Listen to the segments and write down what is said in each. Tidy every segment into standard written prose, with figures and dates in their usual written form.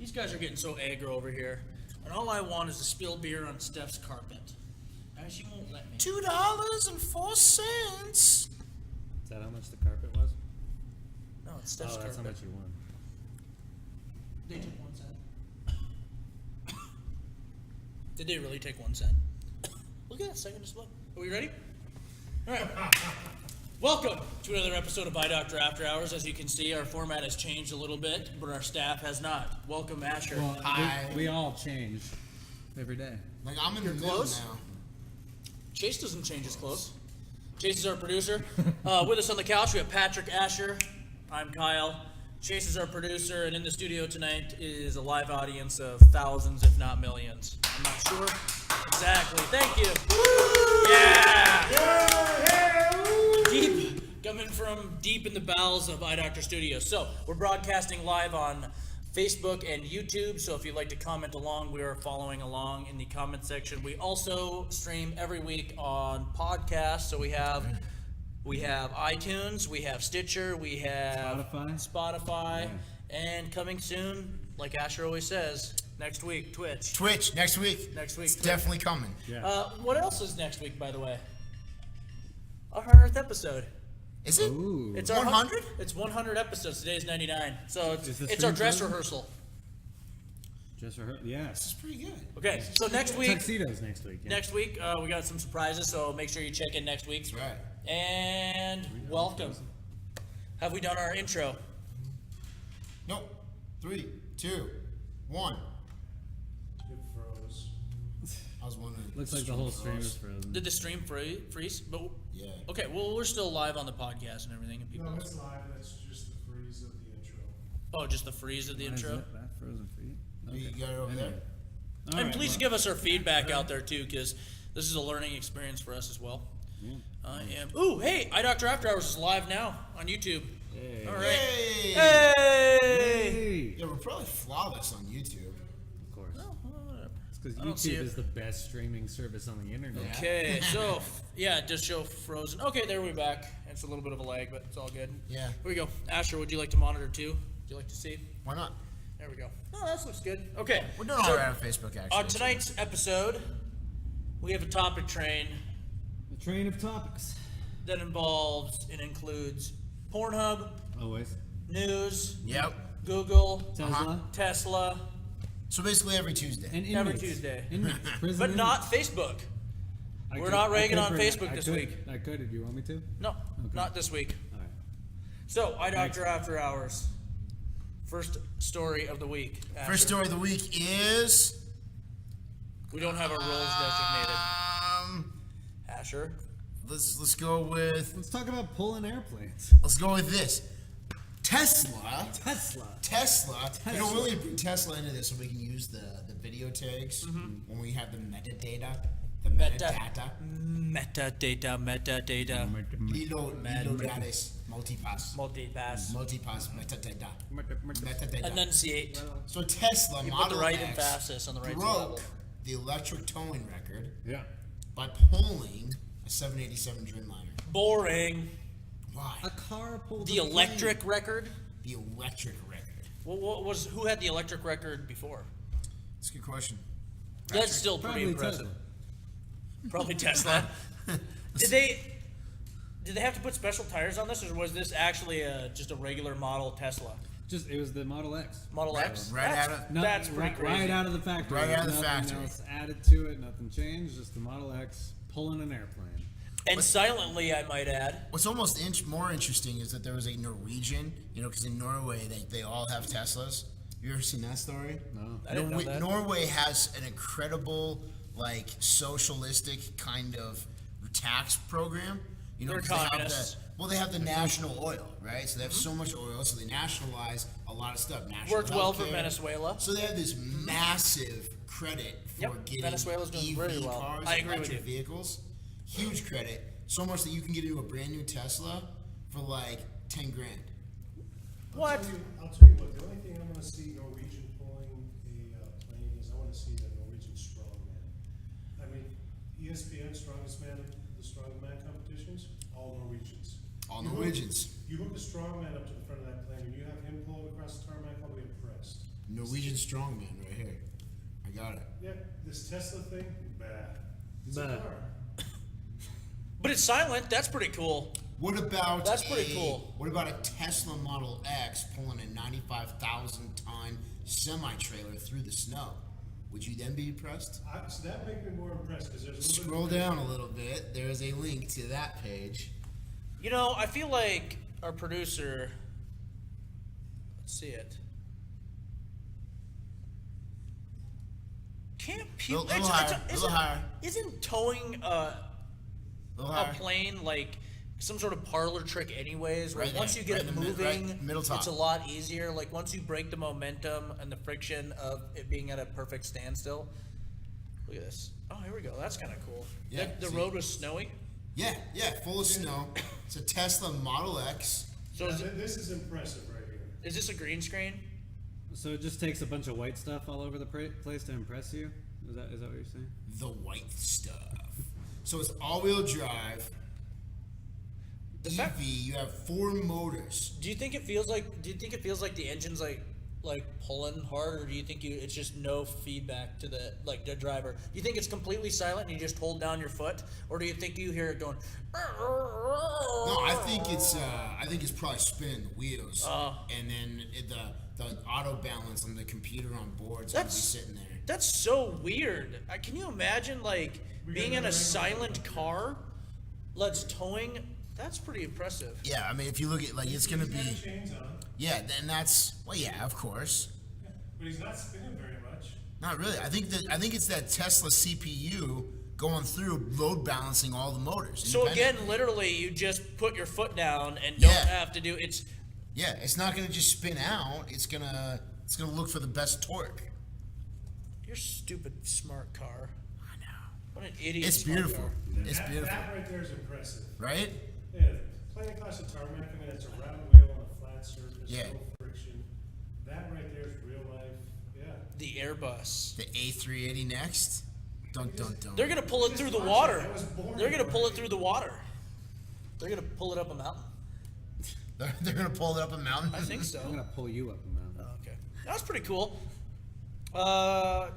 These guys are getting so aggro over here. And all I want is to spill beer on Steph's carpet. And she won't let me. $2.04. Is that how much the carpet was? No, it's Steph's carpet. That's how much you won. They took 1 cent. Did they really take 1 cent? Look at that second display. Are we ready? All right. Welcome to another episode of Eye Doctor After Hours. As you can see, our format has changed a little bit, but our staff has not. Welcome, Asher. Well, Hi. we all change every day. Like, I'm in the middle close? now. Chase doesn't change his clothes. Chase is our producer. With us on the couch, we have Patrick, Asher. I'm Kyle. Chase is our producer, and in the studio tonight is a live audience of thousands, if not millions. I'm not sure exactly. Thank you. Yeah! Deep, coming from deep in the bowels of Eye Doctor Studios. So, we're broadcasting live on Facebook and YouTube, so if you'd like to comment along, we are following along in the comment section. We also stream every week on podcasts, so we have iTunes, we have Stitcher, we have Spotify, and coming soon, like Asher always says, next week, Twitch. Next week. It's Definitely coming. Yeah. What else is next week, by the way? Our 100th episode. Is it? Ooh. It's our 100? It's 100 episodes. Today's 99. So Is the it's our stream dress frozen? rehearsal. Just for her? Yes. This is pretty good. Okay, so next week, Tuxedos next week. Yeah. Next week, we got some surprises, so make sure you check in next week. That's right. And welcome. Have we done our intro? Nope. 3, 2, 1. It froze. I was wondering. Looks like the whole stream is frozen. Did the stream freeze? But Yeah. okay, well we're still live on the podcast and everything, and people. No, it's live. That's just the freeze of the intro. Oh, just the freeze of the Why is intro. it that frozen for you? You got it over there? All And right, please well, give us our feedback out there too, because this is a learning experience for us as well. Yeah. I am. Ooh, hey, Eye Doctor After Hours is live now on YouTube. Hey. All right. Hey! Hey. Hey. Yeah, we're probably flawless on YouTube. Of course. It's because I don't see YouTube it. is the best streaming service on the internet. Yeah. Okay, so yeah, it does show frozen. Okay, there we're back. It's a little bit of a lag, but it's all good. Yeah. Here we go. Asher, would you like to monitor too? Would you like to see? Why not? There we go. Oh, that looks good. Okay. We're doing all right on Facebook, actually. On tonight's episode, we have a topic train The train of topics. that includes Pornhub, Always. news, Yep. Google, Tesla. Tesla, So basically every Tuesday. And Every inmates. Tuesday. Inmates. Prison but not inmates. Facebook. I we're could- not I ragging could on bring it. Facebook I this could. week. I could if you want me to. No, not this week. All right. So, Eye Doctor After Hours. First story of the week. Asher. First story of the week is. We don't have our roles designated. Asher. Let's go with Let's talk about pulling airplanes. this. Tesla. Tesla. You know, we'll really bring Tesla into this so we can use the video tags when we have the metadata. The metadata. Metadata. Lilo datus. Multipass. Multipass. Metadata. Metadata. Enunciate. So Tesla You put Model the right X emphasis on the right syllable. broke the electric towing record Yeah. by pulling a 787 Dreamliner. Boring. Why? A car pulled The electric record? The electric record. Who had the electric record before? That's a good question. That's still pretty Probably impressive. Tesla. Probably Tesla. Did they have to put special tires on this, or was this actually just a regular model Tesla? It was the Model X. Model X? right That's- out of- That's pretty right, crazy. right out of the factory. Right out of the Nothing factory. else added to it. Nothing changed. Just the Model X pulling an airplane. And silently, I might add. What's almost more interesting is that there was a Norwegian, because in Norway they all have Teslas. You ever seen that story? No. I didn't know that. Norway has an incredible, socialistic kind of tax program. They're 'cause they have communists. they have the national oil, right? So they have so much oil, so they nationalize a lot of stuff. National Worked well for healthcare. Venezuela. So they have this massive credit for Yep, getting Venezuela's doing EV very well. cars, I agree with electric you. vehicles. Huge credit, so much that you can get into a brand new Tesla for $10 grand. What? I'll tell you what, the only thing I'm gonna see Norwegian pulling a plane is I wanna see the Norwegian strongman. I mean, ESPN the strongman competitions, all Norwegians. All Norwegians. You hook a strongman up to the front of that plane and you have him pull it across the tarmac, I'll be impressed. Norwegian strongman right here. I got it. Yeah, this Tesla thing, bad. It's Bad. a car. But it's silent. That's pretty cool. What about That's pretty cool. What about a Tesla Model X pulling a 95,000 ton semi-trailer through the snow? Would you then be impressed? So that makes me more impressed because there's a little Scroll bit of down a little bit. There is a link to that page. You know, I feel like our producer. Let's see it. Can't people? Little higher. Isn't towing Little a higher. plane like some sort of parlor trick anyways, where Right once there, you get right it in the moving, right middle top. it's a lot easier. Like once you break the momentum and the friction of it being at a perfect standstill. Look at this. Oh, here we go. That's kind of cool. Yeah, The see? road was snowy. Yeah, full of snow. It's a Tesla Model X. So This is impressive right here. is this a green screen? So it just takes a bunch of white stuff all over the place to impress you? Is that what you're saying? The white stuff. So it's all-wheel drive. The EV. fact- You have 4 motors. Do you think it feels like? Do you think it feels like the engine's like pulling hard, or do you think it's just no feedback to the driver? Do you think it's completely silent and you just hold down your foot, or do you think you hear it going? No, I think it's probably spinning the wheels, and then the auto balance on the computer on board's gonna be That's- sitting there. That's so weird. Can you imagine being in a silent car, that's towing? That's pretty impressive. Yeah, I mean, if you look at it's gonna He's got be chains on, and that's of course. but he's not spinning very much. Not really. I think it's that Tesla CPU going through load balancing all the motors. So again, independently. literally, you just put your foot down and don't Yeah. have to do it's. Yeah, it's not gonna just spin out. It's gonna look for the best torque. Your stupid smart car. I know. What an idiot. It's smart beautiful. car. It's beautiful, That right there is impressive. right? Yeah, playing across a tarmac, I mean, it's a round wheel on a flat surface, Yeah. no friction. That right there is real life, yeah. The Airbus. The A380 next. Dun. They're gonna pull it Just through the watch it. water. I was born They're gonna pull it already. through the water. They're gonna pull it up a mountain. They're gonna pull it up a mountain. I think I'm so. gonna pull you up a mountain. Oh, okay, that was pretty cool.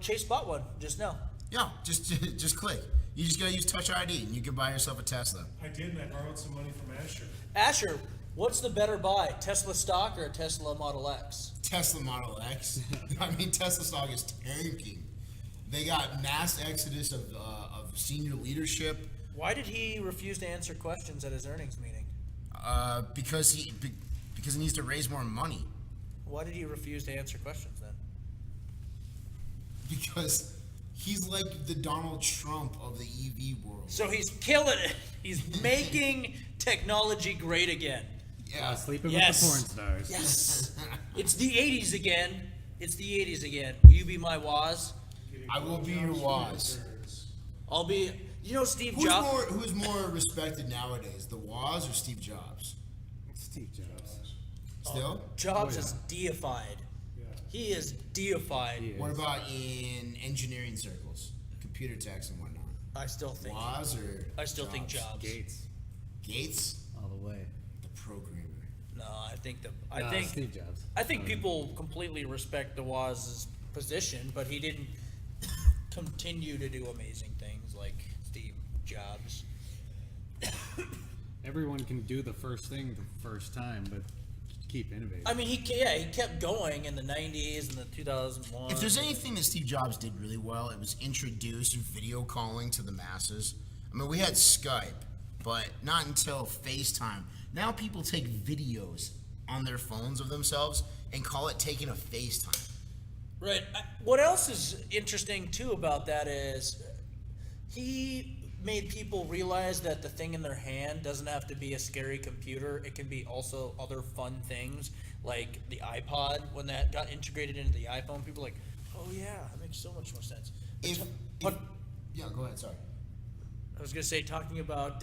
Chase bought one just now. Yeah, just click. You just gotta use Touch ID, and you can buy yourself a Tesla. I did, and I borrowed some money from Asher. Asher, what's the better buy, Tesla stock or a Tesla Model X? Tesla Model X. I mean, Tesla stock is tanking. They got mass exodus of senior leadership Why did he refuse to answer questions at his earnings meeting? because he needs to raise more money. Why did he refuse to answer questions then? Because he's like the Donald Trump of the EV world. So he's killing it. He's making technology great again. Yeah. Sleeping Yes. with the porn stars. Yes. It's the 80s again. It's the 80s again. Will you be my Woz? I will be your Woz. I'll be. You know Steve Who's Jobs. more respected nowadays, the Woz or Steve Jobs? Steve Jobs. Still? Jobs is deified. Yeah. He is deified. He is. What about in engineering circles, computer techs and whatnot? I still think. Woz or I still think Jobs. Gates. Gates, All the way. the programmer. No, I think Steve Jobs. I think people completely respect the Woz's position, but he didn't continue to do amazing things like Steve Jobs. Everyone can do the first thing the first time, but keep innovating. I mean, he kept going in the 90s and the 2001. If there's anything that Steve Jobs did really well, it was introduce video calling to the masses. I mean, we had Skype, but not until FaceTime. Now people take videos on their phones of themselves and call it taking a FaceTime. Right. What else is interesting too about that is he made people realize that the thing in their hand doesn't have to be a scary computer. It can be also other fun things like the iPod. When that got integrated into the iPhone, people were like, oh yeah, that makes so much more sense. But Yeah, go ahead, sorry. I was gonna say, talking about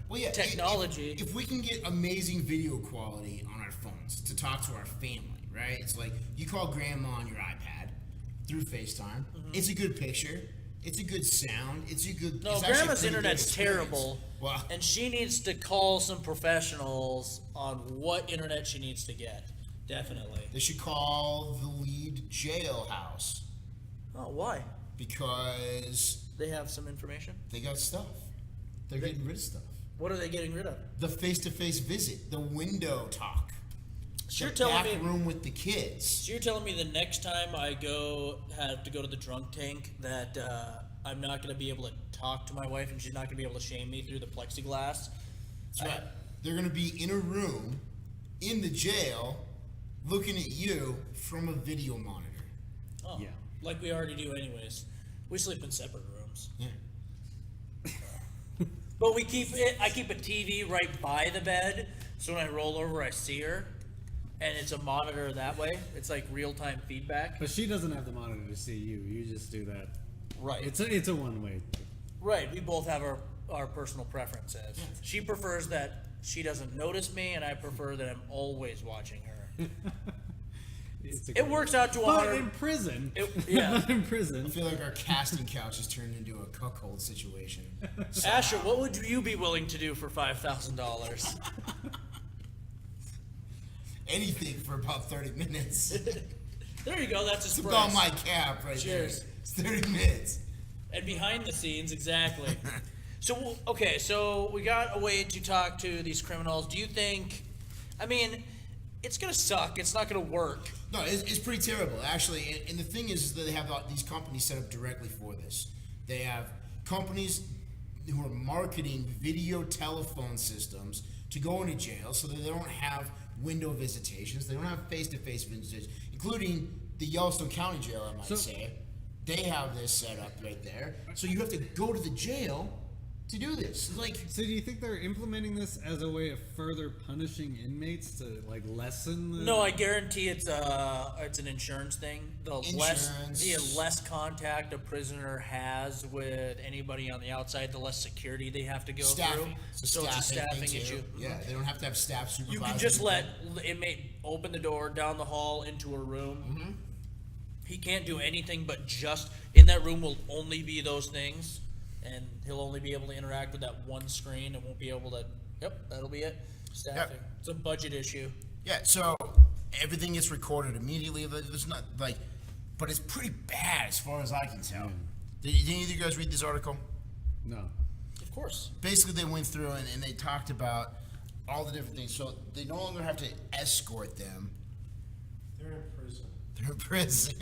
Well, yeah, technology. If we can get amazing video quality on our phones to talk to our family, right? It's like you call grandma on your iPad through FaceTime. Mm-hmm. It's a good picture. It's a good sound. It's a good. No, it's actually a grandma's pretty good internet's experience. terrible, Well, and she needs to call some professionals on what internet she needs to get. Definitely. they should call the lead jailhouse Oh, why? because They have some information. they got stuff. They're getting rid of stuff. What are they getting rid of? The face-to-face visit, the window talk, So you're the telling back me. room with the kids. So you're telling me the next time I have to go to the drunk tank that I'm not going to be able to talk to my wife and she's not going to be able to shame me through the plexiglass. That's right. They're going to be in a room in the jail looking at you from a video monitor. Oh, Yeah. like we already do anyways. We sleep in separate rooms. Yeah. But I keep a TV right by the bed, so when I roll over I see her, and it's a monitor that way. It's like real-time feedback. But she doesn't have the monitor to see you. You just do that. Right. It's a one-way. Right, we both have our personal preferences. She prefers that she doesn't notice me, and I prefer that I'm always watching her. It works out to But 100. in prison. Yeah. But in prison. I feel like our casting couch has turned into a cuckold situation. Asher, what would you be willing to do for $5,000? Anything for about 30 minutes. There you go, that's a It's price. about my cap right Cheers. there. It's 30 minutes. And behind the scenes, exactly. So, okay, so we got a way to talk to these criminals. Do you think, I mean, it's going to suck. It's not going to work. No, it's pretty terrible, actually. And the thing is that they have these companies set up directly for this. They have companies who are marketing video telephone systems to go into jail so that they don't have window visitations. They don't have face-to-face visitations, including the Yellowstone County Jail, I might say. They have this set up right there. So you have to go to the jail to do this. It's like, So do you think they're implementing this as a way of further punishing inmates to like lessen the? No, I guarantee it's an insurance thing. The Insurance. less contact a prisoner has with anybody on the outside, the less security they have to go staffing. through. It's a So it's a staffing thing, issue. too. Yeah, they don't have to have staff supervisors. You can just let inmate open the door down the hall into a room. Mm-hmm. He can't do anything but just in that room will only be those things, and he'll only be able to interact with that one screen and won't be able to. Yep, that'll be it. Staffing. Yep. It's a budget issue. Yeah, so everything gets recorded immediately. There's not like, but it's pretty bad as far as I can tell. Did any of you guys read this article? No. Of course. Basically, they went through and they talked about all the different things. So they no longer have to escort them. They're in prison. They're in prison.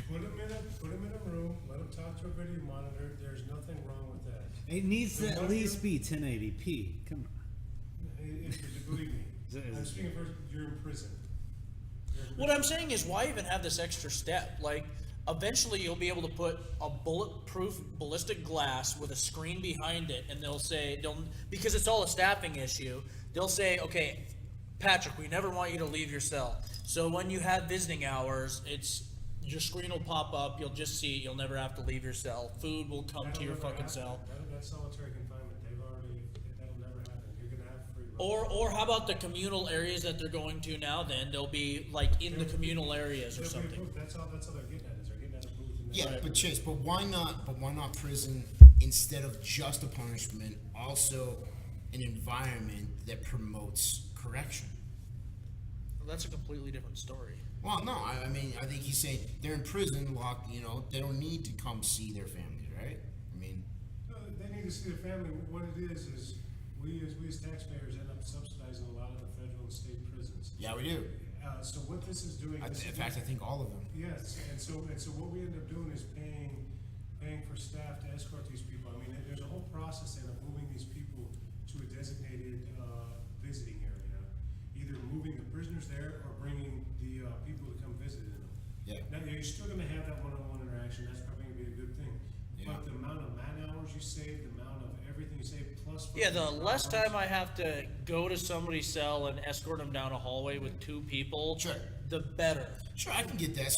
Put them in a room, let them talk to a video monitor, there's nothing wrong with that. It needs to The at one least thing- be 1080p. Come on. Believe me, Is it- I'm speaking for, you're in prison. What I'm saying is, why even have this extra step? Like, eventually you'll be able to put a bulletproof ballistic glass with a screen behind it, and because it's all a staffing issue, they'll say, okay, Patrick, we never want you to leave your cell. So when you have visiting hours, your screen will pop up, you'll just see it, you'll never have to leave your cell. Food will come to your fucking cell. That's solitary confinement, that'll never happen, you're gonna have free reign. Or how about the communal areas that they're going to now then? They'll be like in the communal areas or They'll be something. approved. That's all they're getting at, is they're getting at a booth and Yeah, that's- but Chase, but why not? But why not prison instead of just a punishment? Also, an environment that promotes correction. Well, that's a completely different story. Well, no, I mean, I think he's saying they're in prison, locked. You know, they don't need to come see their families, right? I mean, No, they need to see their family. What it is we as taxpayers end up subsidizing a lot of the federal and state prisons. yeah, we do. So what this is doing. In fact, I think all of them. Yes, and so what we end up doing is paying for staff to escort these people. I mean, there's a whole process then of moving these people to a designated visiting area, either moving the prisoners there or bringing the people to come visit them. Yeah. Now you're still going to have that one-on-one interaction. That's probably going to be a good thing. Yeah. But the amount of man hours you save, the amount of everything you save, plus Yeah, the less time I have to go to somebody's cell and escort them down a hallway with two people, Sure. the better. Sure, I can get that.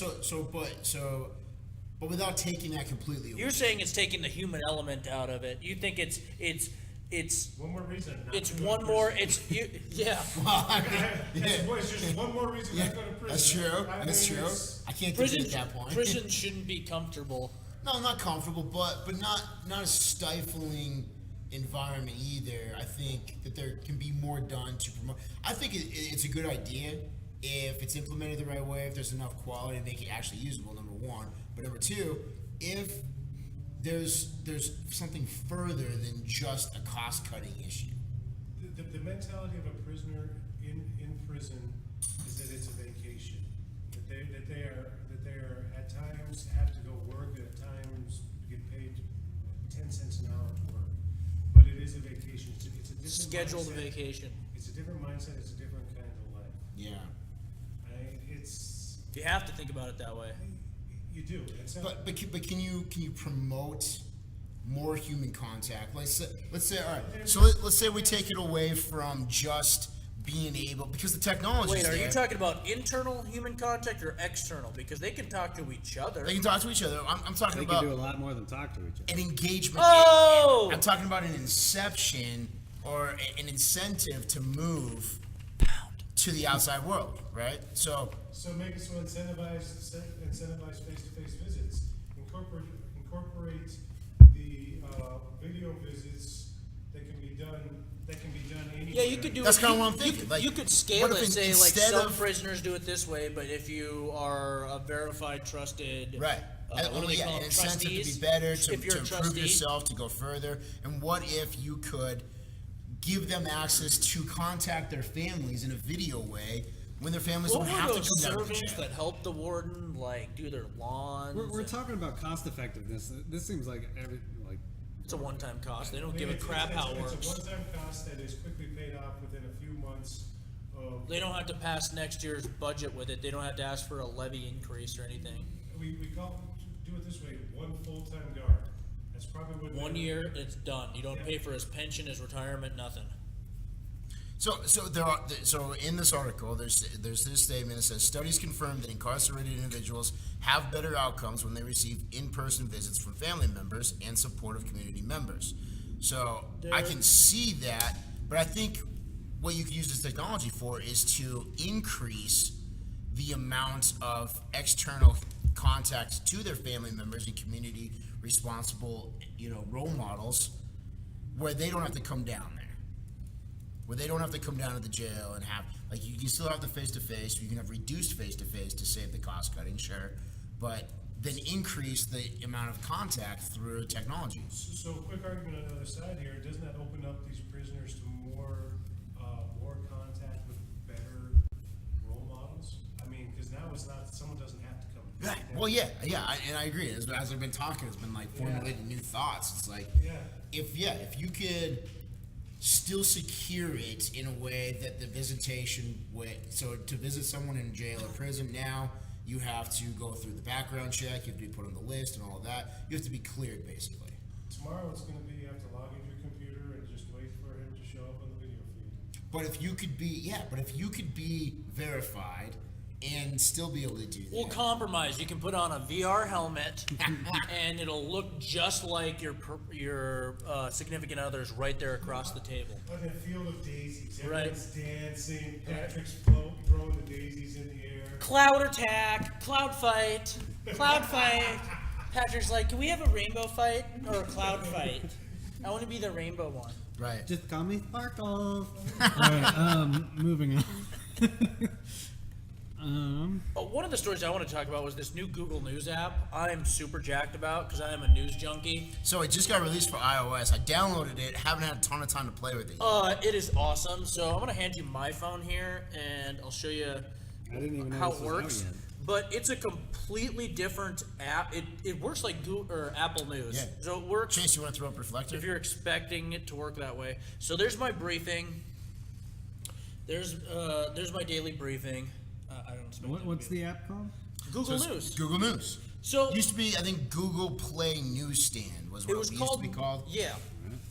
But without taking that completely away. You're saying it's taking the human element out of it. You think it's one more reason. Not it's to go to one more prison. yeah. Well, I mean, It's just one more reason yeah, not to go to prison. that's true. I That's mean, true. it's- I can't Prison debate that point. prison shouldn't be comfortable. No, not comfortable, but not a stifling environment either. I think that there can be more done to promote. I think it's a good idea if it's implemented the right way, if there's enough quality to make it actually usable, number one. But number two, if there's something further than just a cost-cutting issue. The mentality of a prisoner in prison is that it's a vacation. That they are at times have to go work, at times get paid 10 cents an hour to work. But it is a vacation. It's a different Scheduled mindset. vacation. It's a different mindset. It's a different kind of life. Yeah. It's You have to think about it that way. you do. It's But can you promote more human contact? Let's say all right. So let's say we take it away from just being able, because the technology. Wait, are you talking about internal human contact or external? Because they can talk to each other. They can talk to each other. I'm talking They about can do a lot more than talk to each other. an engagement. Oh! I'm talking about an inception or an incentive to move to the outside world, right? So make it so incentivize face-to-face visits. Incorporate the video visits that can be done anywhere. Yeah, you could do. That's it- kinda you- what I'm you thinking. could- Like, you could scale what if it. Say like instead some of- prisoners do it this way, but if you are a verified, trusted, right. what do they call An them? incentive to be Trustees? better, to If you're a improve trustee, yourself, to go further. And what if you could give them access to contact their families in a video way when their families what don't were have to those come down to servants jail? that help the warden like do their lawns? We're and- talking about cost effectiveness. This seems like It's a one-time cost. They don't give a crap how it It's works. a one-time cost that is quickly paid off within a few months of. They don't have to pass next year's budget with it. They don't have to ask for a levy increase or anything. We do it this way, one full-time guard. That's probably what. 1 year, it's done. You don't pay for his pension, his retirement, nothing. So in this article, there's this statement that says studies confirm that incarcerated individuals have better outcomes when they receive in-person visits from family members and supportive community members. So I can see that, but I think what you could use this technology for is to increase the amount of external contact to their family members and community responsible, role models, where they don't have to come down there. Where they don't have to come down to the jail and have, like, you can still have the face-to-face, you can have reduced face-to-face to save the cost cutting, sure, but then increase the amount of contact through technology. So quick argument on the other side here, doesn't that open up these prisoners to more contact with better role models? I mean, because now it's not, someone doesn't have to come. Right. Well, and I agree. As I've been talking, it's been like formulating new thoughts. It's like, if you could still secure it in a way that the visitation way, so to visit someone in jail or prison now, you have to go through the background check, you have to be put on the list and all of that. You have to be cleared, basically. Tomorrow it's gonna be, you have to log into your computer and just wait for him to show up on the video feed. But if you could be verified and still be able to do that. We'll compromise. You can put on a VR helmet, and it'll look just like your significant other's right there across the table. Like a field of daisies, Right. everyone's dancing, Patrick's throwing the daisies in the air. Cloud attack, cloud fight. Patrick's like, can we have a rainbow fight or a cloud fight? I want to be the rainbow one. Right. just call me Sparkles. All right, moving on. Oh, one of the stories I want to talk about was this new Google News app. I'm super jacked about because I am a news junkie. So it just got released for iOS. I downloaded it, haven't had a ton of time to play with it yet. It is awesome. So I'm gonna hand you my phone here, and I'll show you I didn't even know how this it was out works. yet. But it's a completely different app. It works like Google or Apple News. Yeah. So it works Chase, you want to throw up reflector? if you're expecting it to work that way. So there's my briefing. There's my daily briefing. I don't expect it to What's be- the app called? Google So it's News? Google News. So It used to be, I think, Google Play Newsstand was what it was used called, to be called. Yeah.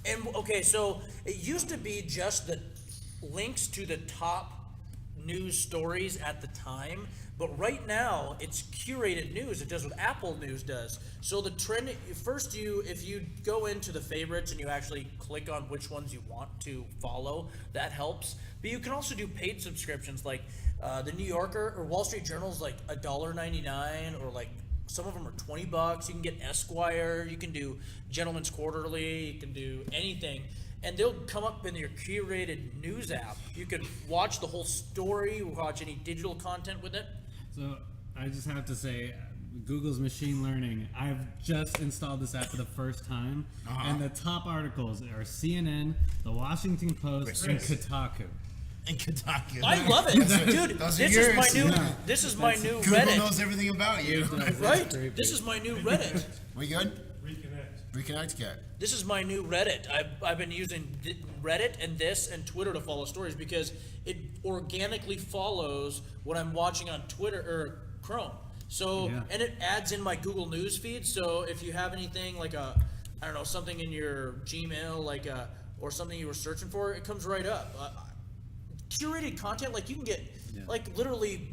And okay, so it used to be just the links to the top news stories at the time, but right now it's curated news. It does what Apple News does. So the trend first, if you go into the favorites and you actually click on which ones you want to follow, that helps. But you can also do paid subscriptions, like the New Yorker or Wall Street Journal's like $1.99, or like some of them are $20. You can get Esquire. You can do Gentleman's Quarterly. You can do anything. and they'll come up in your curated news app. You can watch the whole story, watch any digital content with it. So I just have to say, Google's machine learning. I've just installed this app for the first time, and the top articles are CNN, The Washington Post, and Kotaku. And Kotaku. I love it, dude. Those are This is my yours. new. Yeah. This is my new Google Reddit. knows everything about you. Right. creepy. This is my new Reddit. We good? Reconnect. Reconnect, Cat. This is my new Reddit. I've been using Reddit and this and Twitter to follow stories because it organically follows what I'm watching on Twitter or Chrome. So, Yeah. and it adds in my Google News feed. So if you have anything like I don't know, something in your Gmail, or something you were searching for, it comes right up. Curated content, like you can get, like literally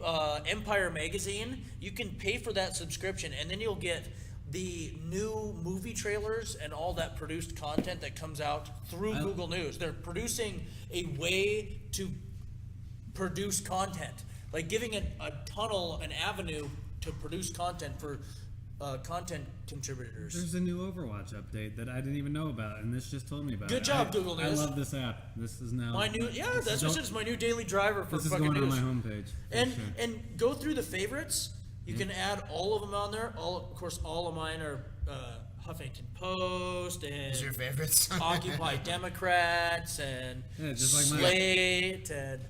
Empire Magazine, you can pay for that subscription and then you'll get the new movie trailers and all that produced content that comes out through Google News. They're producing a way to produce content, like giving an avenue to produce content for content contributors. There's a new Overwatch update that I didn't even know about, and this just told me about it. Good job, Google News. I love this app. This is now My new, that's what it is, my new daily driver for This is fucking going news. on my homepage. for And sure. and go through the favorites. You can add all of them on there. Of course, all of mine are Huffington Post and Those are your favorites? Occupy Democrats and Yeah, just like mine. Slate and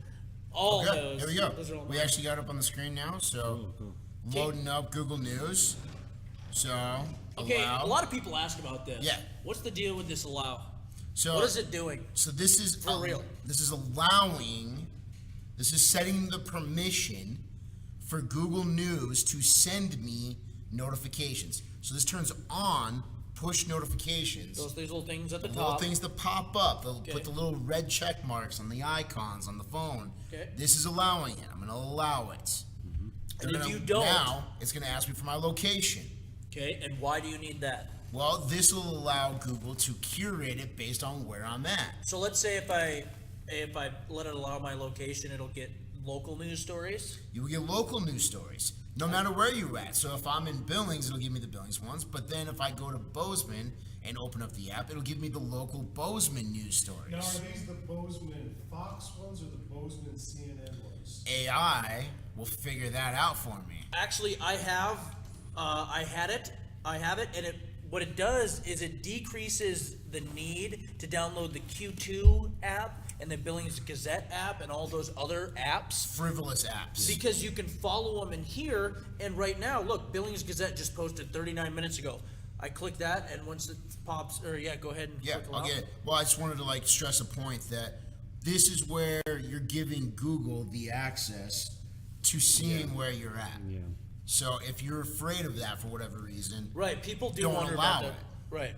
all Good. those. Here we go. Those are all We mine. actually got it up on the screen now, so Cool. loading up Google News. So, Okay, allow. a lot of people ask about this. Yeah. What's the deal with this allow? So, What is it doing? So this is For real. This is allowing. This is setting the permission for Google News to send me notifications. So this turns on push notifications. These little things at the Little top. things that pop up. They'll Okay. put the little red check marks on the icons on the phone. Okay. This is allowing it. I'm going to allow it. They're And if gonna- you don't- now it's going to ask me for my location. Okay, and why do you need that? Well, this will allow Google to curate it based on where I'm at. So let's say if I let it allow my location, it'll get local news stories. You will get local news stories, no matter where you're at. So if I'm in Billings, it'll give me the Billings ones. But then if I go to Bozeman and open up the app, it'll give me the local Bozeman news stories. Now, are these the Bozeman Fox ones or the Bozeman CNN ones? AI will figure that out for me. Actually, I have it, and what it does is it decreases the need to download the Q2 app and the Billings Gazette app and all those other apps. Frivolous apps. Because you can follow them in here, and right now, look, Billings Gazette just posted 39 minutes ago. I click that, and once it pops, go ahead and Yeah, click allow. I'll get it. Well, I just wanted to stress a point that this is where you're giving Google the access to seeing where you're at. Yeah. So if you're afraid of that for whatever reason, Right, people do Don't wonder allow about that. it. Right.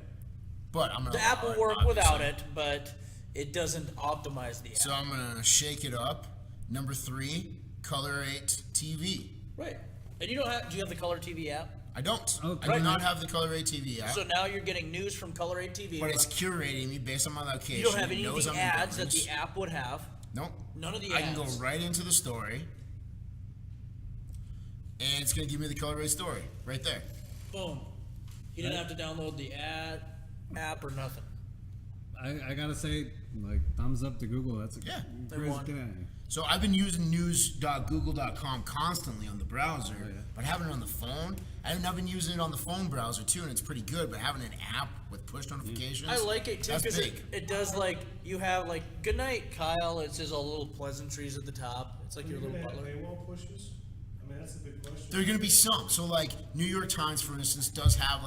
but I'm gonna The app allow will work it, without obviously. it, but it doesn't optimize the app. So I'm gonna shake it up. Number 3, Color 8 TV. Right. And do you have the Color TV app? I don't. Oh, I right. do not have the Color 8 TV app, So now you're getting news from Color 8 TV. but it's curating me based on my location. you don't have It any of knows the I'm in ads that Billings. the app would have. Nope. None of the I can go ads. right into the story, and it's gonna give me the Color 8 story right there. Boom. You didn't have to download the app or nothing. I gotta say, thumbs up to Google. That's a Yeah, they crazy won. guy. So I've been using news.google.com constantly on the browser, Oh, yeah. but having it on the phone, I've been using it on the phone browser too, and it's pretty good. But having an app with push notifications, I like it too That's because big. it does you have good night, Kyle. It says all little pleasantries at the top. It's like Are your you little gonna have butler. paywall pushes? I mean, that's the big question. There are going to be some. So, New York Times, for instance, does have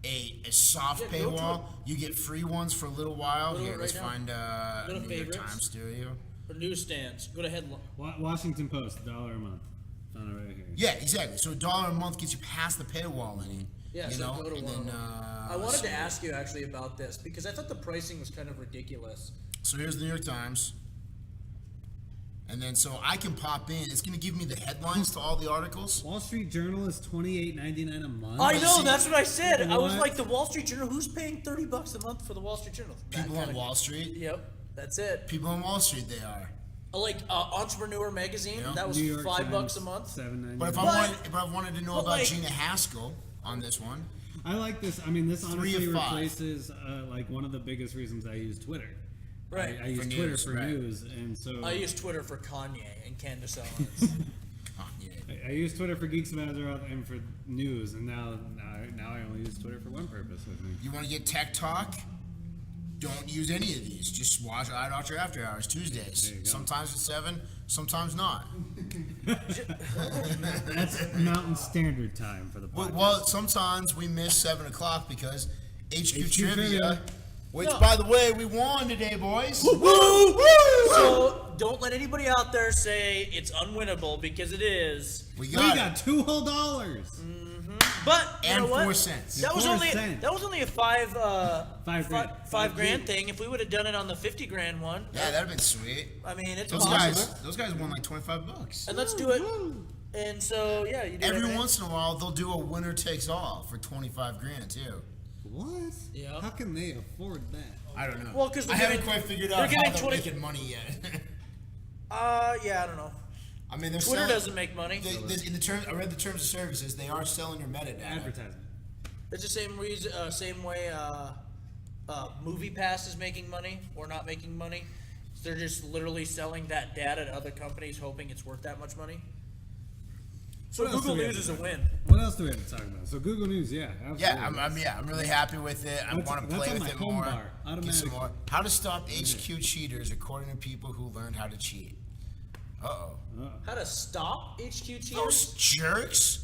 a soft Yeah, go to paywall. it. You get free ones for a little while. Go to Here, it let's right now. find Go to New York favorites. Times Studio. Or newsstands. Go to headline. Washington Post, $1 a month. Found it right here. Yeah, exactly. So $1 a month gets you past the paywall, Yeah, you so know, go to and one. then I wanted to ask you actually about this because I thought the pricing was kind of ridiculous. So here's the New York Times. And then so I can pop in. It's going to give me the headlines to all the articles. Wall Street Journal is $28.99 a month. I know, see- that's what I said. I was What? like, the Wall Street Journal, who's paying $30 a month for the Wall Street Journal? That People on kinda- Wall Street. Yep, that's it. People on Wall Street, they are. Entrepreneur Magazine, Yeah. that was New York $5 a Times, month. $7.99. But if But- I wanted to know but about like- Gina Haskell, on this one. I like this. I mean, this 3 honestly of 5. replaces like one of the biggest reasons I use Twitter. Right. I use For Twitter news, for right. news, and so I use Twitter for Kanye and Candace Owens. Oh, yeah. I use Twitter for Geeks of Azeroth and for news, and now I only use Twitter for one purpose. I think. You want to get tech talk? Don't use any of these. Just watch Eye Doctor After Hours Tuesdays. There you go. Sometimes at 7, sometimes not. That's Mountain Standard Time for the podcast. Well, sometimes we miss 7 o'clock because HQ, HQ Trivia, Trivia. which, No. by the way, we won today, boys. Woo! So don't let anybody out there say it's unwinnable because it is. We We got, got it. $2 But you And know what? 4 cents. That was 4 only cents. a five $5,000. five grand thing. If we would have done it on the 50 grand one, Yeah, that'd have been sweet. I mean it's Those possible. guys won like $25. And let's do it. And so yeah, you do Every everything. once in a while, they'll do a winner takes all for 25 grand too. What? Yeah. How can they afford that? I don't know. Well, 'cause I they're haven't getting- quite figured they're out how getting they're 20 making money yet. Yeah, I don't know. I mean, they're Twitter selling, doesn't make money. in the terms, I read the terms of services. They are selling your metadata. Advertisement. It's the same reason, same way. MoviePass is making money or not making money. They're just literally selling that data to other companies, hoping it's worth that much money. So What else Google do we News have is a to win. What else do we have to talk about? So Google News, yeah, absolutely. Yeah, I'm really happy with it. I That's- want to that's play on with my it home more. bar, Get some automatic. more. How to stop HQ cheaters according to people who learned how to cheat. Uh-oh. How to stop HQ cheaters? Those jerks.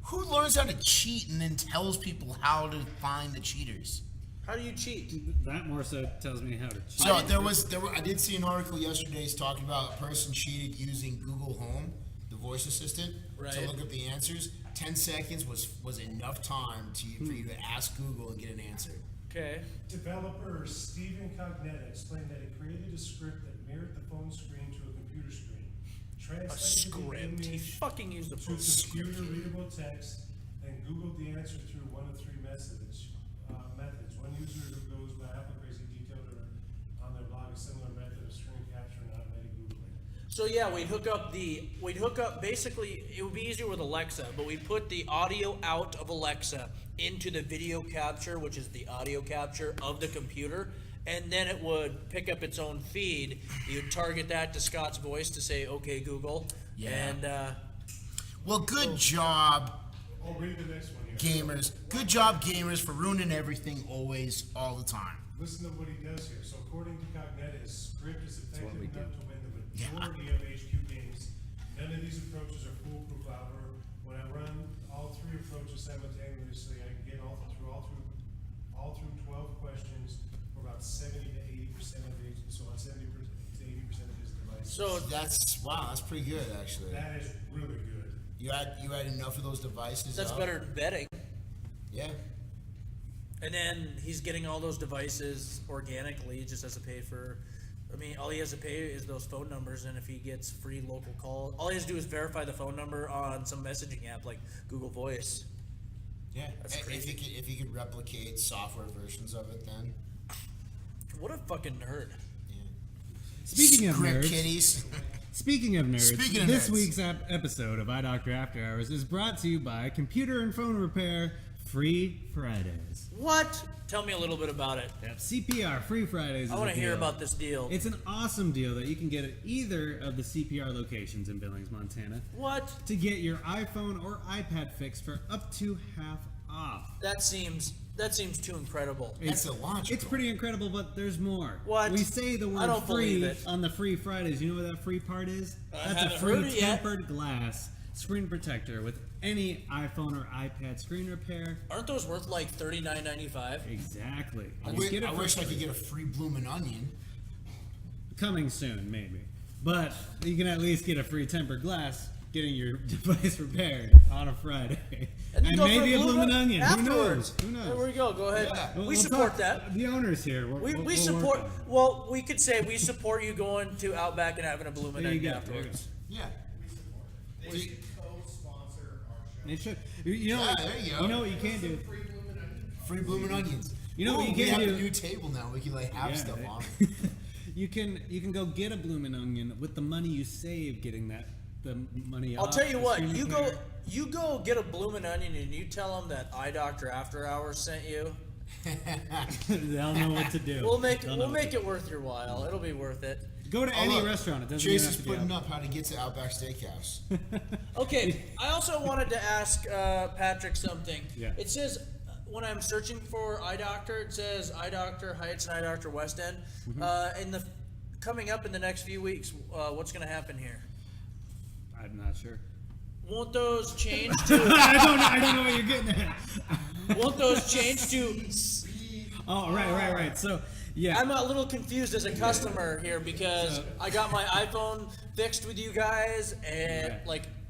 Who learns how to cheat and then tells people how to find the cheaters? How do you cheat? That more so tells me how to cheat. So I did see an article yesterday talking about a person cheated using Google Home, the voice assistant, to Right. look up the answers. 10 seconds was enough time for you to ask Google and get an answer. Okay. Developer Stephen Cognetta explained that he created a script that mirrored the phone screen to a computer screen. A Translated script. the He image fucking used the to script. computer readable text, then Googled the answer through one of 3 methods. One user who goes by Apple Crazy detailed on their blog a similar method of screen capture and automatic Googling. So yeah, we'd hook up basically it would be easier with Alexa, but we'd put the audio out of Alexa into the video capture, which is the audio capture of the computer, and then it would pick up its own feed. You'd target that to Scott's voice to say, "Okay, Google." Yeah. And Well, good job, Oh, read the next one here. gamers. Good job, gamers, for ruining everything always, all the time. Listen to what he does here. So according to Cognetta, his script is effective we enough to win the majority of HQ games. None of these approaches are foolproof, however. When I run all 3 approaches simultaneously, I can get all through 12 questions for about 70 to 80% of each, so on 70 to 80% of his devices. so That's pretty good actually. That is really good. You had enough of those devices. that's up? better than betting. Yeah. And then he's getting all those devices organically, just has to pay for. I mean, all he has to pay is those phone numbers, and if he gets free local call, all he has to do is verify the phone number on some messaging app like Google Voice. Yeah. That's If crazy. he could replicate software versions of it, then. What a fucking nerd! Speaking of Script nerds, kitties. Speaking of nerds, Speaking of this nerds. week's episode of Eye Doctor After Hours is brought to you by Computer and Phone Repair Free Fridays. What? Tell me a little bit about it. Yep, CPR Free Fridays. I is want a to hear deal. about this deal. It's an awesome deal that you can get at either of the CPR locations in Billings, Montana, What? to get your iPhone or iPad fixed for up to half off. That seems too incredible. That's illogical. It's pretty incredible, but there's more. What? We say the word I don't free believe it. on the Free Fridays. You know what that free part is? I That's a haven't free heard it yet. tempered glass screen protector with any iPhone or iPad screen repair. Aren't those worth like $39.95? Exactly. I And you get it for wish I free. could get a free bloomin' onion. Coming soon, maybe. But you can at least get a free tempered glass getting your device repaired on a Friday. And, then go for maybe a Blue bloomin' Moon onion. afterwards. Who knows? There we go. Go ahead. Yeah. We We'll support talk- that. The owners here. We'll We work support. on it. Well, we could say we support you going to Outback and having a Blue Moon There you Onion go. afterwards. Yeah. They should co-sponsor our show. They should. You know, Yeah, there you go. you know what you can do. Free blooming onion. Free bloomin' onions. You know what Ooh, you we can have do? a new table now. We can like have Yeah, stuff right. on it. You can go get a bloomin' onion with the money you save getting that the money I'll off. tell you the what. streaming player. You go get a bloomin' onion and you tell them that Eye Doctor After Hours sent you. They'll know what to do. We'll make They'll know what it to do. worth your while. It'll be worth it. Go to any look, restaurant. It doesn't Chase even is have to be putting out. up how to get to Outback Steakhouse. Okay, I also wanted to ask Patrick something. Yeah. It says when I'm searching for Eye Doctor, it says Eye Doctor Heights and Eye Doctor West End. Coming up in the next few weeks, what's going to happen here? I'm not sure. Won't those change to? I don't know what you're getting at. Won't those change to? Oh, right. So, yeah. I'm a little confused as a customer here because I got my iPhone fixed with you guys, and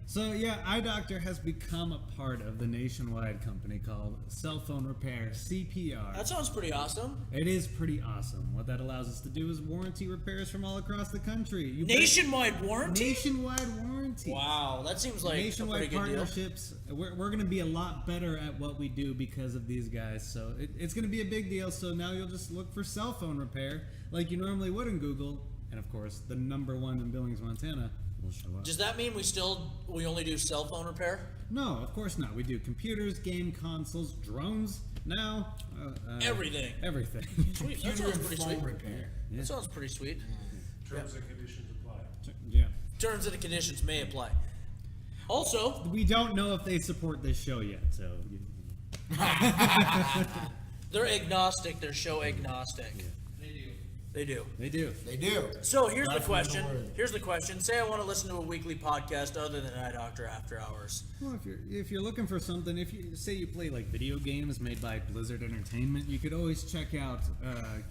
So yeah, Eye Doctor has become a part of the nationwide company called Cell Phone Repair, CPR. that sounds pretty awesome. It is pretty awesome. What that allows us to do is warranty repairs from all across the country. Nationwide warranty. Nationwide warranty. Wow, that seems like a pretty Nationwide good deal. partnerships. We're going to be a lot better at what we do because of these guys. So it's going to be a big deal. So now you'll just look for cell phone repair like you normally would in Google. And of course, the number one in Billings, Montana will show up. Does that mean we only do cell phone repair? No, of course not. We do computers, game consoles, drones, now. Everything. Everything. Sweet. That sounds pretty sweet. repair. That sounds pretty sweet. Terms and conditions apply. Yeah. Terms and conditions may apply. Also, We don't know if they support this show yet, so. they're agnostic. They're show agnostic. They do. They do. They do. So here's the Not from question. the word. Here's the question. Say I want to listen to a weekly podcast other than Eye Doctor After Hours. Well, if you're looking for something, if you say you play like video games made by Blizzard Entertainment, you could always check out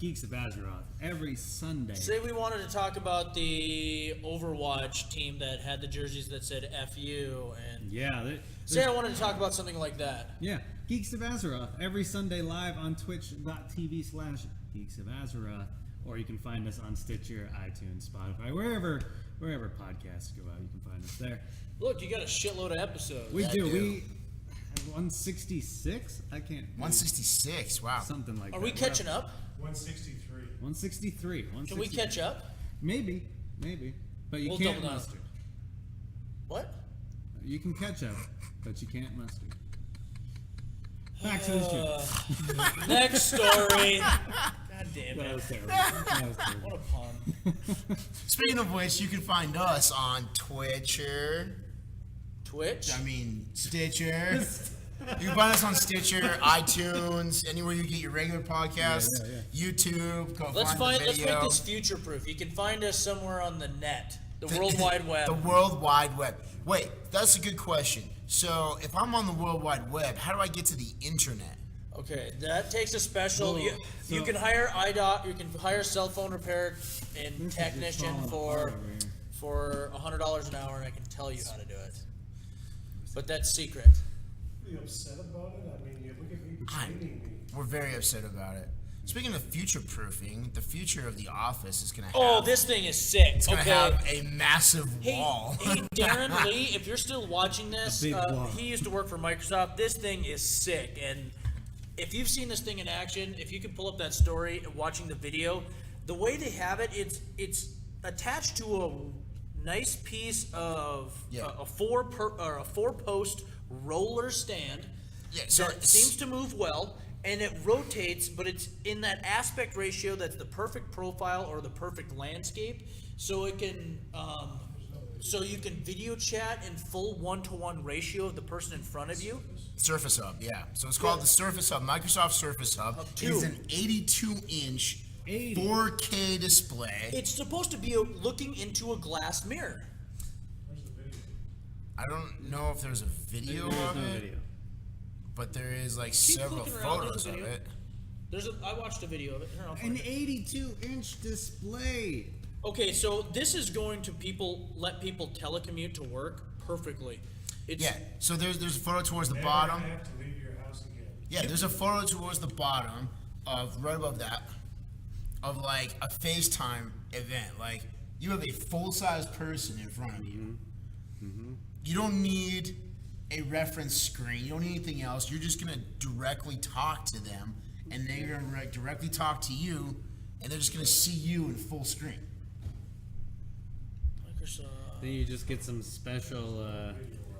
Geeks of Azeroth every Sunday. Say we wanted to talk about the Overwatch team that had the jerseys that said "FU" and. Yeah. Say I wanted to talk about something like that. Yeah, Geeks of Azeroth every Sunday live on twitch.tv/Geeks of Azeroth, or you can find us on Stitcher, iTunes, Spotify, wherever podcasts go out, you can find us there. Look, you got a shitload of episodes. We Yeah, I do. do. We 166. I can't. 166. Wow. Something like that. Are we catching up? 163. 163. Can we catch up? Maybe, but you We'll can't double down. mustard. What? You can catch up, but you can't mustard. Back to the show. Next story. God damn That it. was terrible. That was terrible. What a pun. Speaking of which, you can find us on Twitcher. Twitch? Stitcher. You can find us on Stitcher, iTunes, anywhere you get your regular podcast, YouTube. Go Let's find the let's video. make this future proof. You can find us somewhere on the net. The World Wide Web. The World Wide Web. Wait, that's a good question. So, if I'm on the World Wide Web, how do I get to the internet? Okay, that takes a special. Whoa, You so- can hire IDOT. You can hire cell phone repair and This is just technician falling for apart over here. for $100 an hour, and I can tell you how to do it. But that's secret. Are you upset about it? I mean, you look at me I'm- training me. We're very upset about it. Speaking of future proofing, the future of the office is going to have. Oh, this thing is sick. It's going to Okay. have a massive Hey, wall. hey, Darren Lee, if you're still watching this, A big wall. he used to work for Microsoft. This thing is sick, and if you've seen this thing in action, if you can pull up that story and watching the video, the way they have it, it's attached to a nice piece of Yeah. a four post roller stand Yeah, so that it's- seems to move well. And it rotates, but it's in that aspect ratio that's the perfect profile or the perfect landscape, so it can, so you can video chat in full 1-to-1 ratio of the person in front of you. Surface Hub, yeah. So it's called the Surface Hub. Microsoft Surface Hub. It 2. is an 82-inch 80. 4K display. It's supposed to be looking into a glass mirror. Where's the video? I don't know if there's a video There's of no it, video. but there is like Keep several clicking around, there's photos a of video. it. I watched a video of it. Here, I'll find An it. 82-inch display. Okay, so this is going to let people telecommute to work perfectly. It's, Yeah. So there's a photo towards the Never bottom. have to leave your house again. Yeah, there's a photo towards the bottom of right above that of like a FaceTime event. Like you have a full-size person in front of you. You don't need a reference screen. You don't need anything else. You're just gonna directly talk to them, and they're gonna directly talk to you, and they're just gonna see you in full screen. Microsoft. Then you just get some special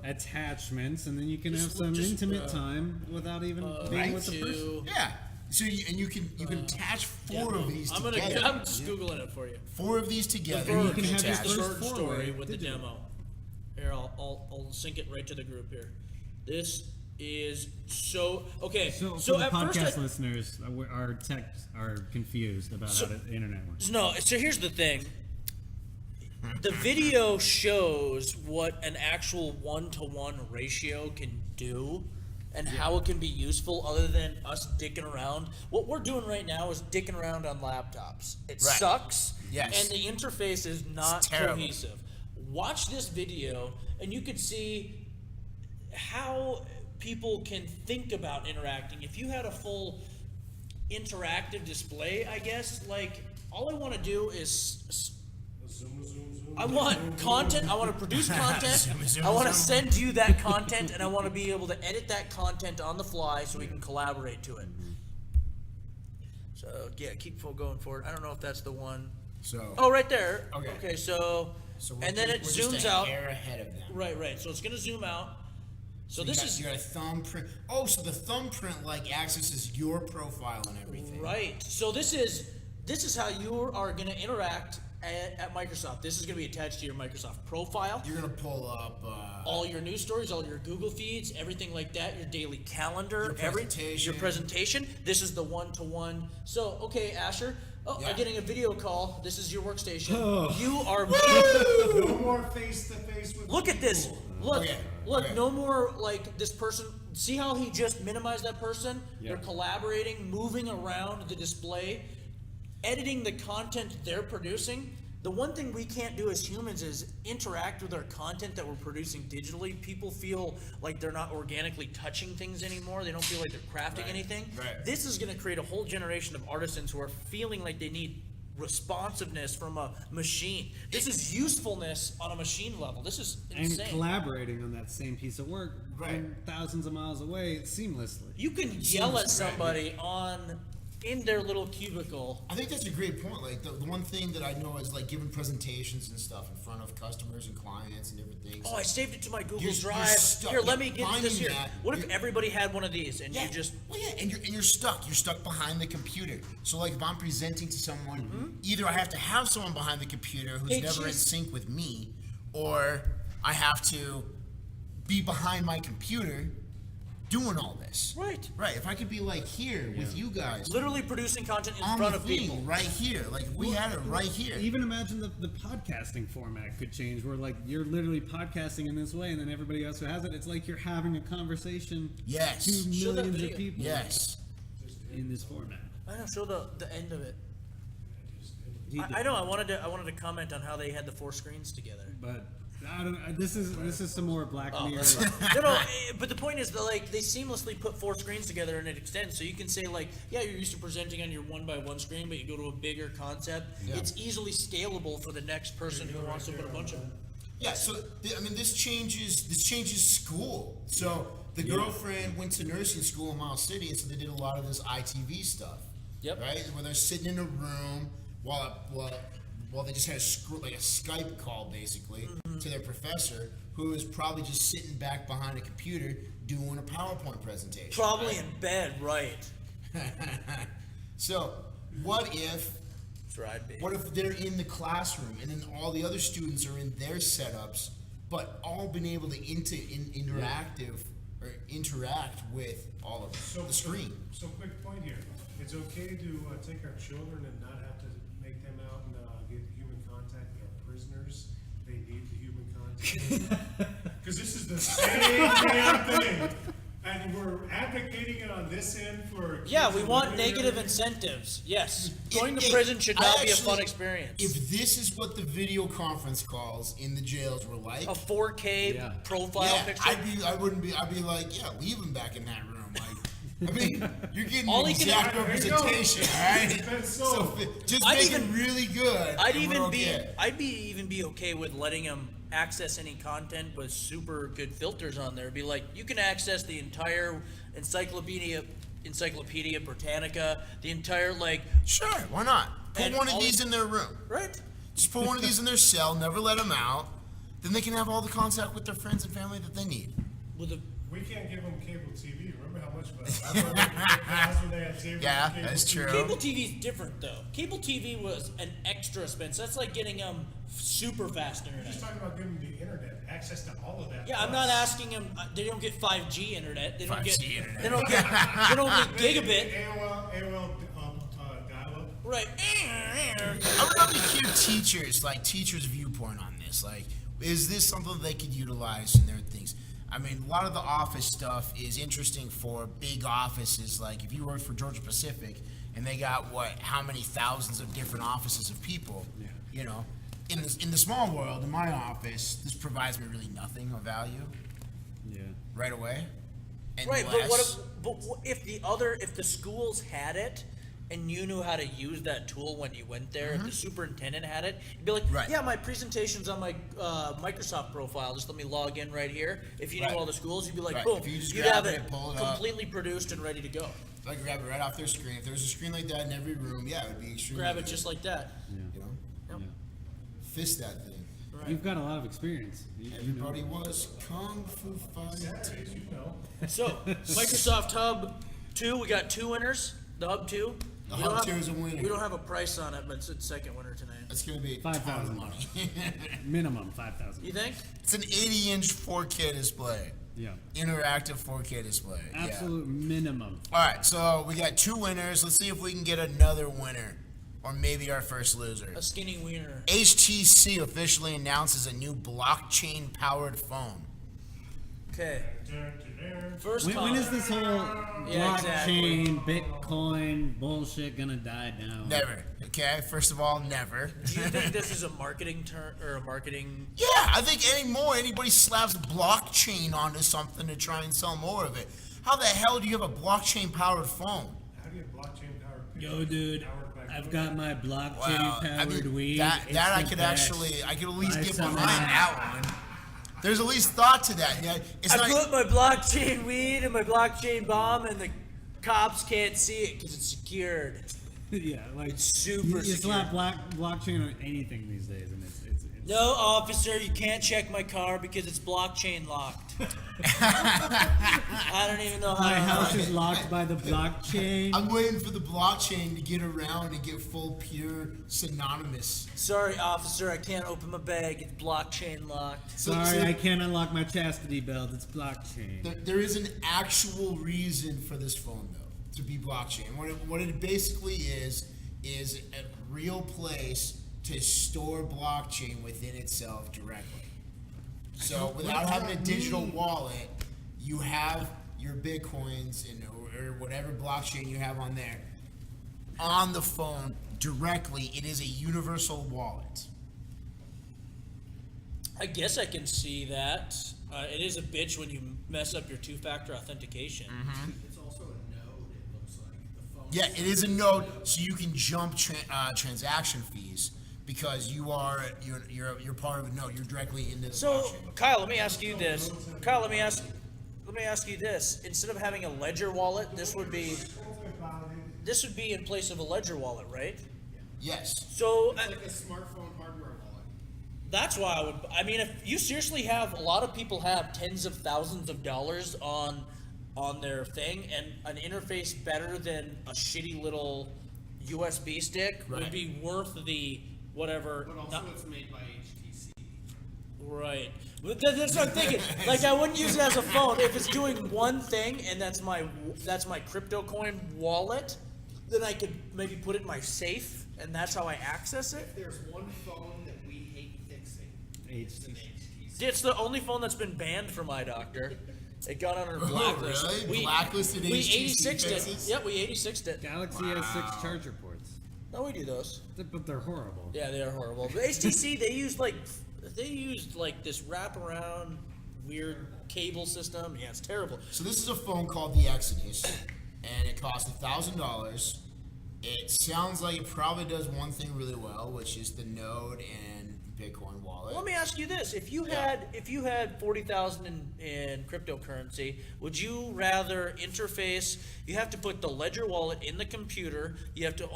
attachments, and then you can have some just, intimate time without even being right with the person. Yeah. So you can attach four of these I'm together. I'm just googling it for you. Four of these together. The You verb, can have your attach. the first short four-way story with the digital. demo. Here, I'll sync it right to the group here. This is so okay. So, for So the at first, podcast listeners, our techs are confused about how the internet works. no. So here's the thing. The video shows what an actual 1-to-1 ratio can do and how it can be useful other than us dicking around. What we're doing right now is dicking around on laptops. It Right. sucks. Yes. And the interface is not terrible. cohesive. Watch this video and you can see how people can think about interacting. If you had a full interactive display, I guess, like, all I want to do is Zoom. I want content. I want to produce content. Zoom, I want to zoom. send you that content, and I want to be able to edit that content on the fly so we can collaborate to it. So yeah, keep going forward. I don't know if that's the one. So. Oh, right there. Okay. Okay. So So and then it we're just zooms a out. hair ahead of them. Right. So it's gonna zoom out. So You this got, is you got a thumbprint. Oh, so the thumbprint like accesses your profile and everything. right. So this is how you are gonna interact at Microsoft. This is gonna be attached to your Microsoft profile. You're gonna pull up. All your news stories, all your Google feeds, everything like that, your daily calendar, Your presentation. your presentation. This is the 1-to-1. So, okay, Asher, Yeah. I'm getting a video call. This is your workstation. You are. No more face-to-face with Look at this. people. Look, Okay, look. okay. No more like this person. See how he just minimized that person? Yeah. They're collaborating, moving around the display, editing the content they're producing. The one thing we can't do as humans is interact with our content that we're producing digitally. People feel like they're not organically touching things anymore. They don't feel like they're crafting anything. right. This is going to create a whole generation of artisans who are feeling like they need responsiveness from a machine. This is usefulness on a machine level. This is And insane. collaborating on that same piece of work Right. from thousands of miles away seamlessly. You can yell at somebody in their little cubicle. I think that's a great point. Like the one thing that I know is like giving presentations and stuff in front of customers and clients and different things. Oh, I saved it to my Google You're Drive. stuck. Here, let Yeah, me get finding this here. that, What if you're- everybody had one of these and Yeah. you just Well, yeah, and you're stuck. You're stuck behind the computer. So like if I'm presenting to someone, either I have to have someone behind the computer who's Hey, never in just- sync with me, or I have to be behind my computer doing all this. Right. Right. If I could be like here with you guys literally producing content in on front the of thing, people? right here. Like we had it right here. Even imagine the podcasting format could change where like you're literally podcasting in this way and then everybody else who has it, it's like you're having a conversation Yes. to Show that millions video. of people Yes. in this format. I don't show the end of it. He did. I know. I wanted to comment on how they had the 4 screens together. But I don't. This is some more Black Oh, Mirror. no, but the point is that like they seamlessly put 4 screens together and it extends. So you can say like, yeah, you're used to presenting on your 1x1 screen, but you go to a bigger concept. Yeah. It's easily scalable for the next person who wants to put a bunch of. Yeah, so I mean, this changes school. So the girlfriend went to nursing school in Miles City, and so they did a lot of this ITV stuff. Yep. Right, where they're sitting in a room while they just had a Skype call basically to their professor, who is probably just sitting back behind a computer doing a PowerPoint presentation. Probably right? in bed, right? So what if? That's where I'd be. What if they're in the classroom and then all the other students are in their setups, but all been able to interact with all of the screen? So quick point here. It's okay to take our children and not have to make them out and get human contact. They're prisoners. They need the human contact. Because this is the same damn thing. And we're advocating it on this end for Yeah, kids we who want live in negative areas. incentives. Yes, going It- to prison should I not be a actually- fun experience. If this is what the video conference calls in the jails were like, A 4K Yeah. profile yeah, picture. I'd be like, yeah, leave him back in that room. Like, I mean, you're getting All the he can- exact There you go. representation, all right? It's been So sold. just I'd make even- it really good. I'd and even we're be okay. even be okay with letting him access any content with super good filters on there. Be like, you can access the entire Encyclopedia Britannica, the entire like, Sure, why not? Put And one of all these it- in their room. right? Just put one of these in their cell. Never let them out. then they can have all the contact with their friends and family that they need. With a We can't give them cable TV. Remember how much when they had cable? Yeah, cable that's TV? true. Cable TV is different though. Cable TV was an extra expense. That's like getting super fast We're internet. just talking about giving them the internet, access to all of that. Yeah, I'm not asking them. They don't get 5G internet. They don't 5G get. internet. They don't get. They don't get gigabit. AOL dial-up. Right. I would love to hear teachers' viewpoint on this. Like, is this something they could utilize in their things? I mean, a lot of the office stuff is interesting for big offices. Like, if you work for Georgia Pacific and they got how many thousands of different offices of people, you know, in the small world, in my office, this provides me really nothing of value Yeah. right away. Right, Unless- but if the schools had it, and you knew how to use that tool when you went there, if the superintendent had it, you'd be like, Right. yeah, my presentation's on my Microsoft profile. Just let me log in right here. If you knew Right. all the schools, you'd be like, Right. boom, If you just you'd grab have it, it pull it up. completely produced and ready to go. If I grab it right off their screen, if there was a screen like that in every room, yeah, it would be extremely Grab it good, just like that. you know, Yep. fist that thing. Right. You've got a lot of experience. You know. Everybody was kung fu fighting. Saturdays, you know. So, Microsoft Hub 2, we got 2 winners. The Hub 2. The We Hub don't 2 have- is a winner. We don't have a price on it, but it's the second winner tonight. That's gonna be a ton of 5,000. money. Minimum 5,000. You think? It's an 80-inch 4K display, Yeah. interactive 4K display. Absolute minimum. Yeah. All right, so we got 2 winners. Let's see if we can get another winner, or maybe our first loser. A skinny wiener. HTC officially announces a new blockchain-powered phone. Okay. Dun-dun-dun. First When is this whole Yeah, exactly. blockchain, Bitcoin bullshit gonna die down? Never. Okay. First of all, never. Do you think this is a marketing term or a marketing? Yeah, I think anybody slaps blockchain onto something to try and sell more of it. How the hell do you have a blockchain-powered phone? How do you have blockchain powered? Yo, dude, powered by I've code? got my blockchain Well, I powered mean, weed. that It's I the could best. I could at least Buy get some behind of that one. There's at least thought to that. Yeah, it's I not. put my blockchain weed and my blockchain bomb, and the cops can't see it because it's secured. Yeah, like Super you secure. slap blockchain on anything these days, and it's No, officer, you can't check my car because it's blockchain locked. I don't even know how. my house is locked by the blockchain. I'm waiting for the blockchain to get around and get full pure synonymous. Sorry, officer, I can't open my bag. It's blockchain locked. Sorry, I can't unlock my chastity belt. It's blockchain. There is an actual reason for this phone, though, to be blockchain. What it basically is a real place to store blockchain within itself directly. So without having a digital wallet, you have your bitcoins or whatever blockchain you have on there on the phone directly. It is a universal wallet. I guess I can see that. It is a bitch when you mess up your two-factor authentication. It's also a node, it looks like. The phone. Yeah, it is a node, so you can jump transaction fees because you're part of a node. You're directly into the So, blockchain. Kyle, let me ask you this. Let me ask you this. Instead of having a ledger wallet, this would be in place of a ledger wallet, right? Yes. So It's like a smartphone hardware wallet. that's why I mean, if you seriously have, a lot of people have tens of thousands of dollars on their thing, and an interface better than a shitty little USB stick would Right. be worth the whatever. But also it's made by HTC. Right. But that's what I'm thinking. Like, I wouldn't use it as a phone. If it's doing one thing and that's my crypto coin wallet, then I could maybe put it in my safe, and that's how I access it. If there's one phone that we hate fixing, it's an HTC. It's the only phone that's been banned from eye doctor. It got on our blacklist. really? Blacklisted We HTC 86'd it. fixes? Yep, we 86'd it. Galaxy has 6 charger ports, No, we do those. but they're horrible. Yeah, they are horrible. But HTC, they used like this wraparound weird cable system. Yeah, it's terrible. So this is a phone called the Exodus, and it costs $1,000. It sounds like it probably does one thing really well, which is the Node and Bitcoin wallet. Let me ask you this: if you had 40,000 in cryptocurrency, would you rather interface? You have to put the Ledger wallet in the computer. You have to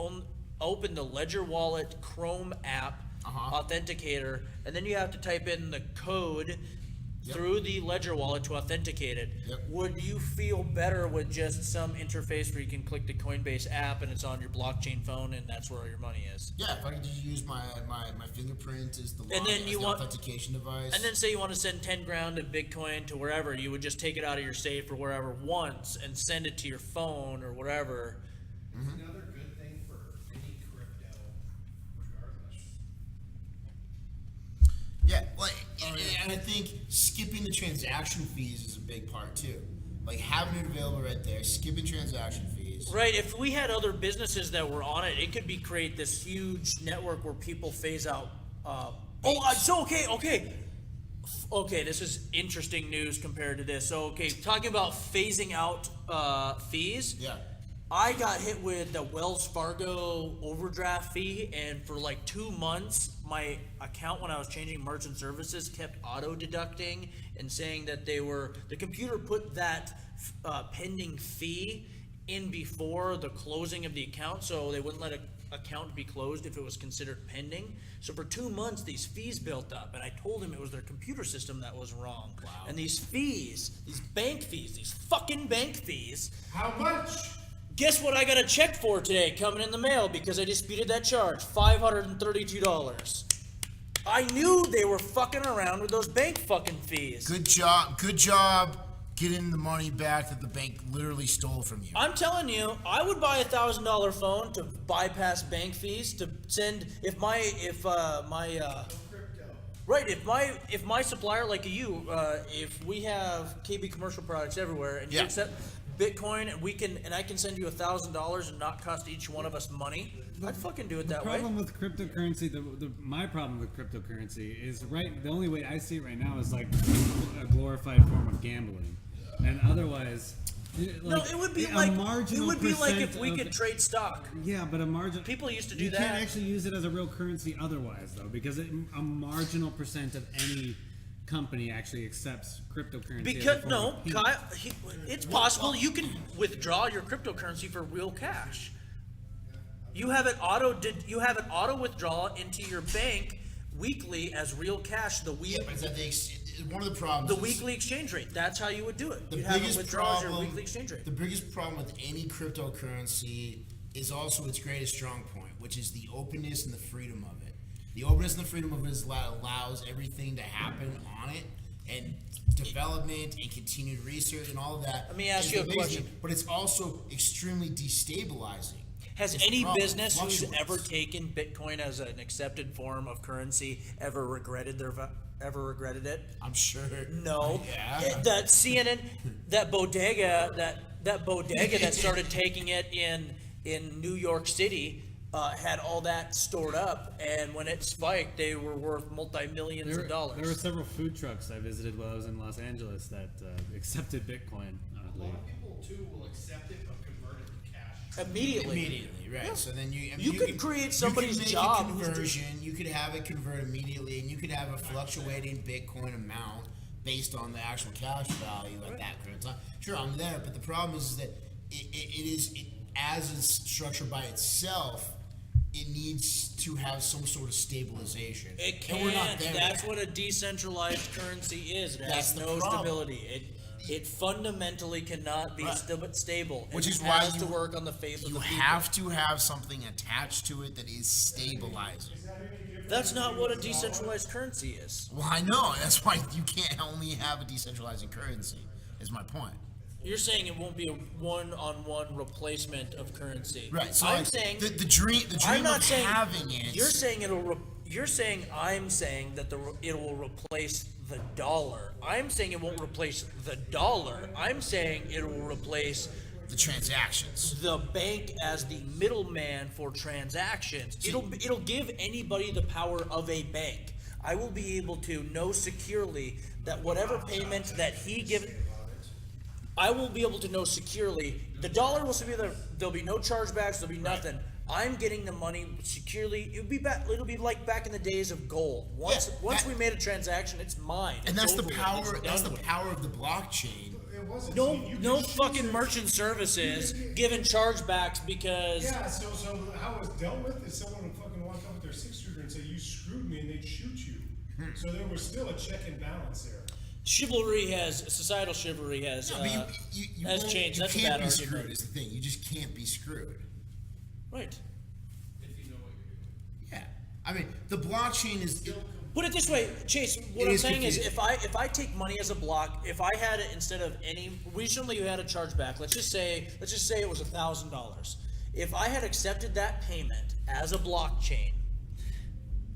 open the Ledger wallet Chrome app. authenticator, and then you have to type in the code through the Ledger wallet to authenticate it. Would you feel better with just some interface where you can click the Coinbase app and it's on your blockchain phone and that's where your money is? Yeah, if I could just use my fingerprint as the And then authentication device. And then say you want to send 10 grand of Bitcoin to wherever, you would just take it out of your safe or wherever once and send it to your phone or whatever. It's another good thing for any crypto, regardless. Yeah, like, and I think skipping the transaction fees is a big part too. Like having it available right there, skipping transaction fees. Right, if we had other businesses that were on it, it could create this huge network where people phase out. Okay, this is interesting news compared to this. So, okay, talking about phasing out fees. Yeah. I got hit with the Wells Fargo overdraft fee, and for like 2 months, my account when I was changing merchant services kept auto deducting and saying that the computer put that pending fee in before the closing of the account, so they wouldn't let an account be closed if it was considered pending. So for 2 months, these fees built up, and I told him it was their computer system that was wrong. Wow. And these fees, these bank fees, these fucking bank fees. How much? Guess what I got a check for today coming in the mail because I disputed that charge? $532. I knew they were fucking around with those bank fucking fees. Good job getting the money back that the bank literally stole from you. I'm telling you, I would buy $1,000 phone to bypass bank fees to send if my supplier like you, if we have KB commercial products everywhere and you Yeah. accept Bitcoin and I can send you $1,000 and not cost each one of us money, I'd fucking do it that way. The problem with cryptocurrency, my problem with cryptocurrency is the only way I see it right now is like a glorified form of gambling, and otherwise. No, it would be like if we could trade stock. Yeah, but a margin. People used to do you that. You can't actually use it as a real currency otherwise, though, because a marginal percent of any company actually accepts cryptocurrency. Because Kyle, it's possible you can withdraw your cryptocurrency for real cash. You have it auto withdraw into your bank weekly as real cash. One of the problems. The weekly exchange rate. That's how you would do it. The You'd have it biggest withdraw as problem. your weekly exchange rate. The biggest problem with any cryptocurrency is also its greatest strong point, which is the openness and the freedom of it. The openness and the freedom of it is what allows everything to happen on it, and development and continued research and all of that. Let me ask is you a amazing, question. But it's also extremely destabilizing. Has It's any probably business who's fluctuates. ever taken Bitcoin as an accepted form of currency ever regretted it? I'm sure. No. Yeah. That CNN, that bodega that started taking it in New York City had all that stored up, and when it spiked, they were worth multi-millions of dollars. There were several food trucks I visited while I was in Los Angeles that accepted Bitcoin. A lot of people too will accept it but convert it to cash. Immediately, right? Yeah. So then You could create somebody's you could make job a who's conversion. You could have it convert immediately, and you could have a fluctuating Bitcoin amount based on the actual cash value at that current time. Sure, I'm there, but the problem is that as it's structured by itself, it needs to have some sort of stabilization. It And we're not can't. there That's yet. what a decentralized currency is. It That's has the no problem. stability. It fundamentally cannot be Right. stable. Which and is it why has to work on the faith of You the people. have to have something attached to it that is stabilizing. That's not what a decentralized currency is. Well, I know. That's why you can't only have a decentralizing currency, is my point. You're saying it won't be a one-on-one replacement of currency. Right. So I'm like, saying the dream I'm not of saying having it. You're saying I'm saying that it will replace the dollar. I'm saying it won't replace the dollar. I'm saying it will replace the transactions. the bank as the middleman for transactions. It'll give anybody the power of a bank. I will be able to know securely that whatever payment that he gives, I will be able to know securely. The dollar will be there. There'll be no chargebacks. There'll be nothing. I'm getting the money securely. It'll be like back in the days of gold. Once we made a transaction, it's mine. And It's that's the over with. power. It's That's done the with. power of the blockchain. It wasn't. No fucking merchant services giving chargebacks because Yeah, so how it was dealt with is someone would fucking walk up with their 6-shooter and say, you screwed they'd shoot you. So there was still a check and balance there. Societal chivalry has No, but has changed. You That's a can't bad be argument. screwed. Is the thing. You just can't be screwed. Right. If you know what you're doing. Yeah. I mean, the blockchain is. Put it this way, Chase. What It I'm is saying is, confusing. if I take money as a block, if I had it instead of any, recently you had a chargeback. Let's just say it was $1,000. If I had accepted that payment as a blockchain,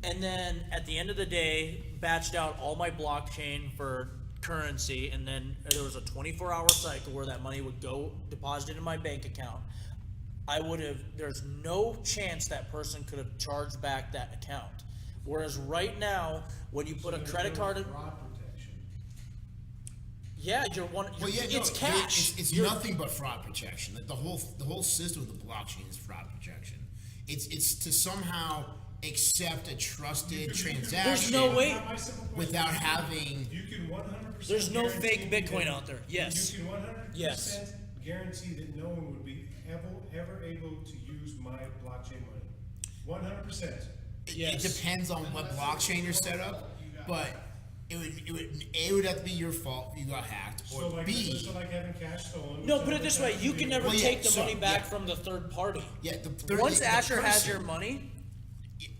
and then at the end of the day, batched out all my blockchain for currency, and then there was a 24-hour cycle where that money would go deposited in my bank account, there's no chance that person could have charged back that account. Whereas right now, when you put a credit card in, Fraud protection. it's cash. It's nothing but fraud protection. Like the whole system of the blockchain is fraud protection. It's to somehow accept a trusted transaction. There's no way. My simple question without is, having. You can 100%. There's no fake guarantee Bitcoin that- out there. Yes. You can 100% Yes. guarantee that no one would be ever able to use my blockchain money. 100%. Yes. It depends on what blockchain you're set up, but it would have to be your fault if you got hacked, or So like, B. so like having cash stolen. No, which put I it this would way: have you to can do. never Well, yeah, take the so- money back yeah. from the third party. Yeah, Once the Asher has person, your money,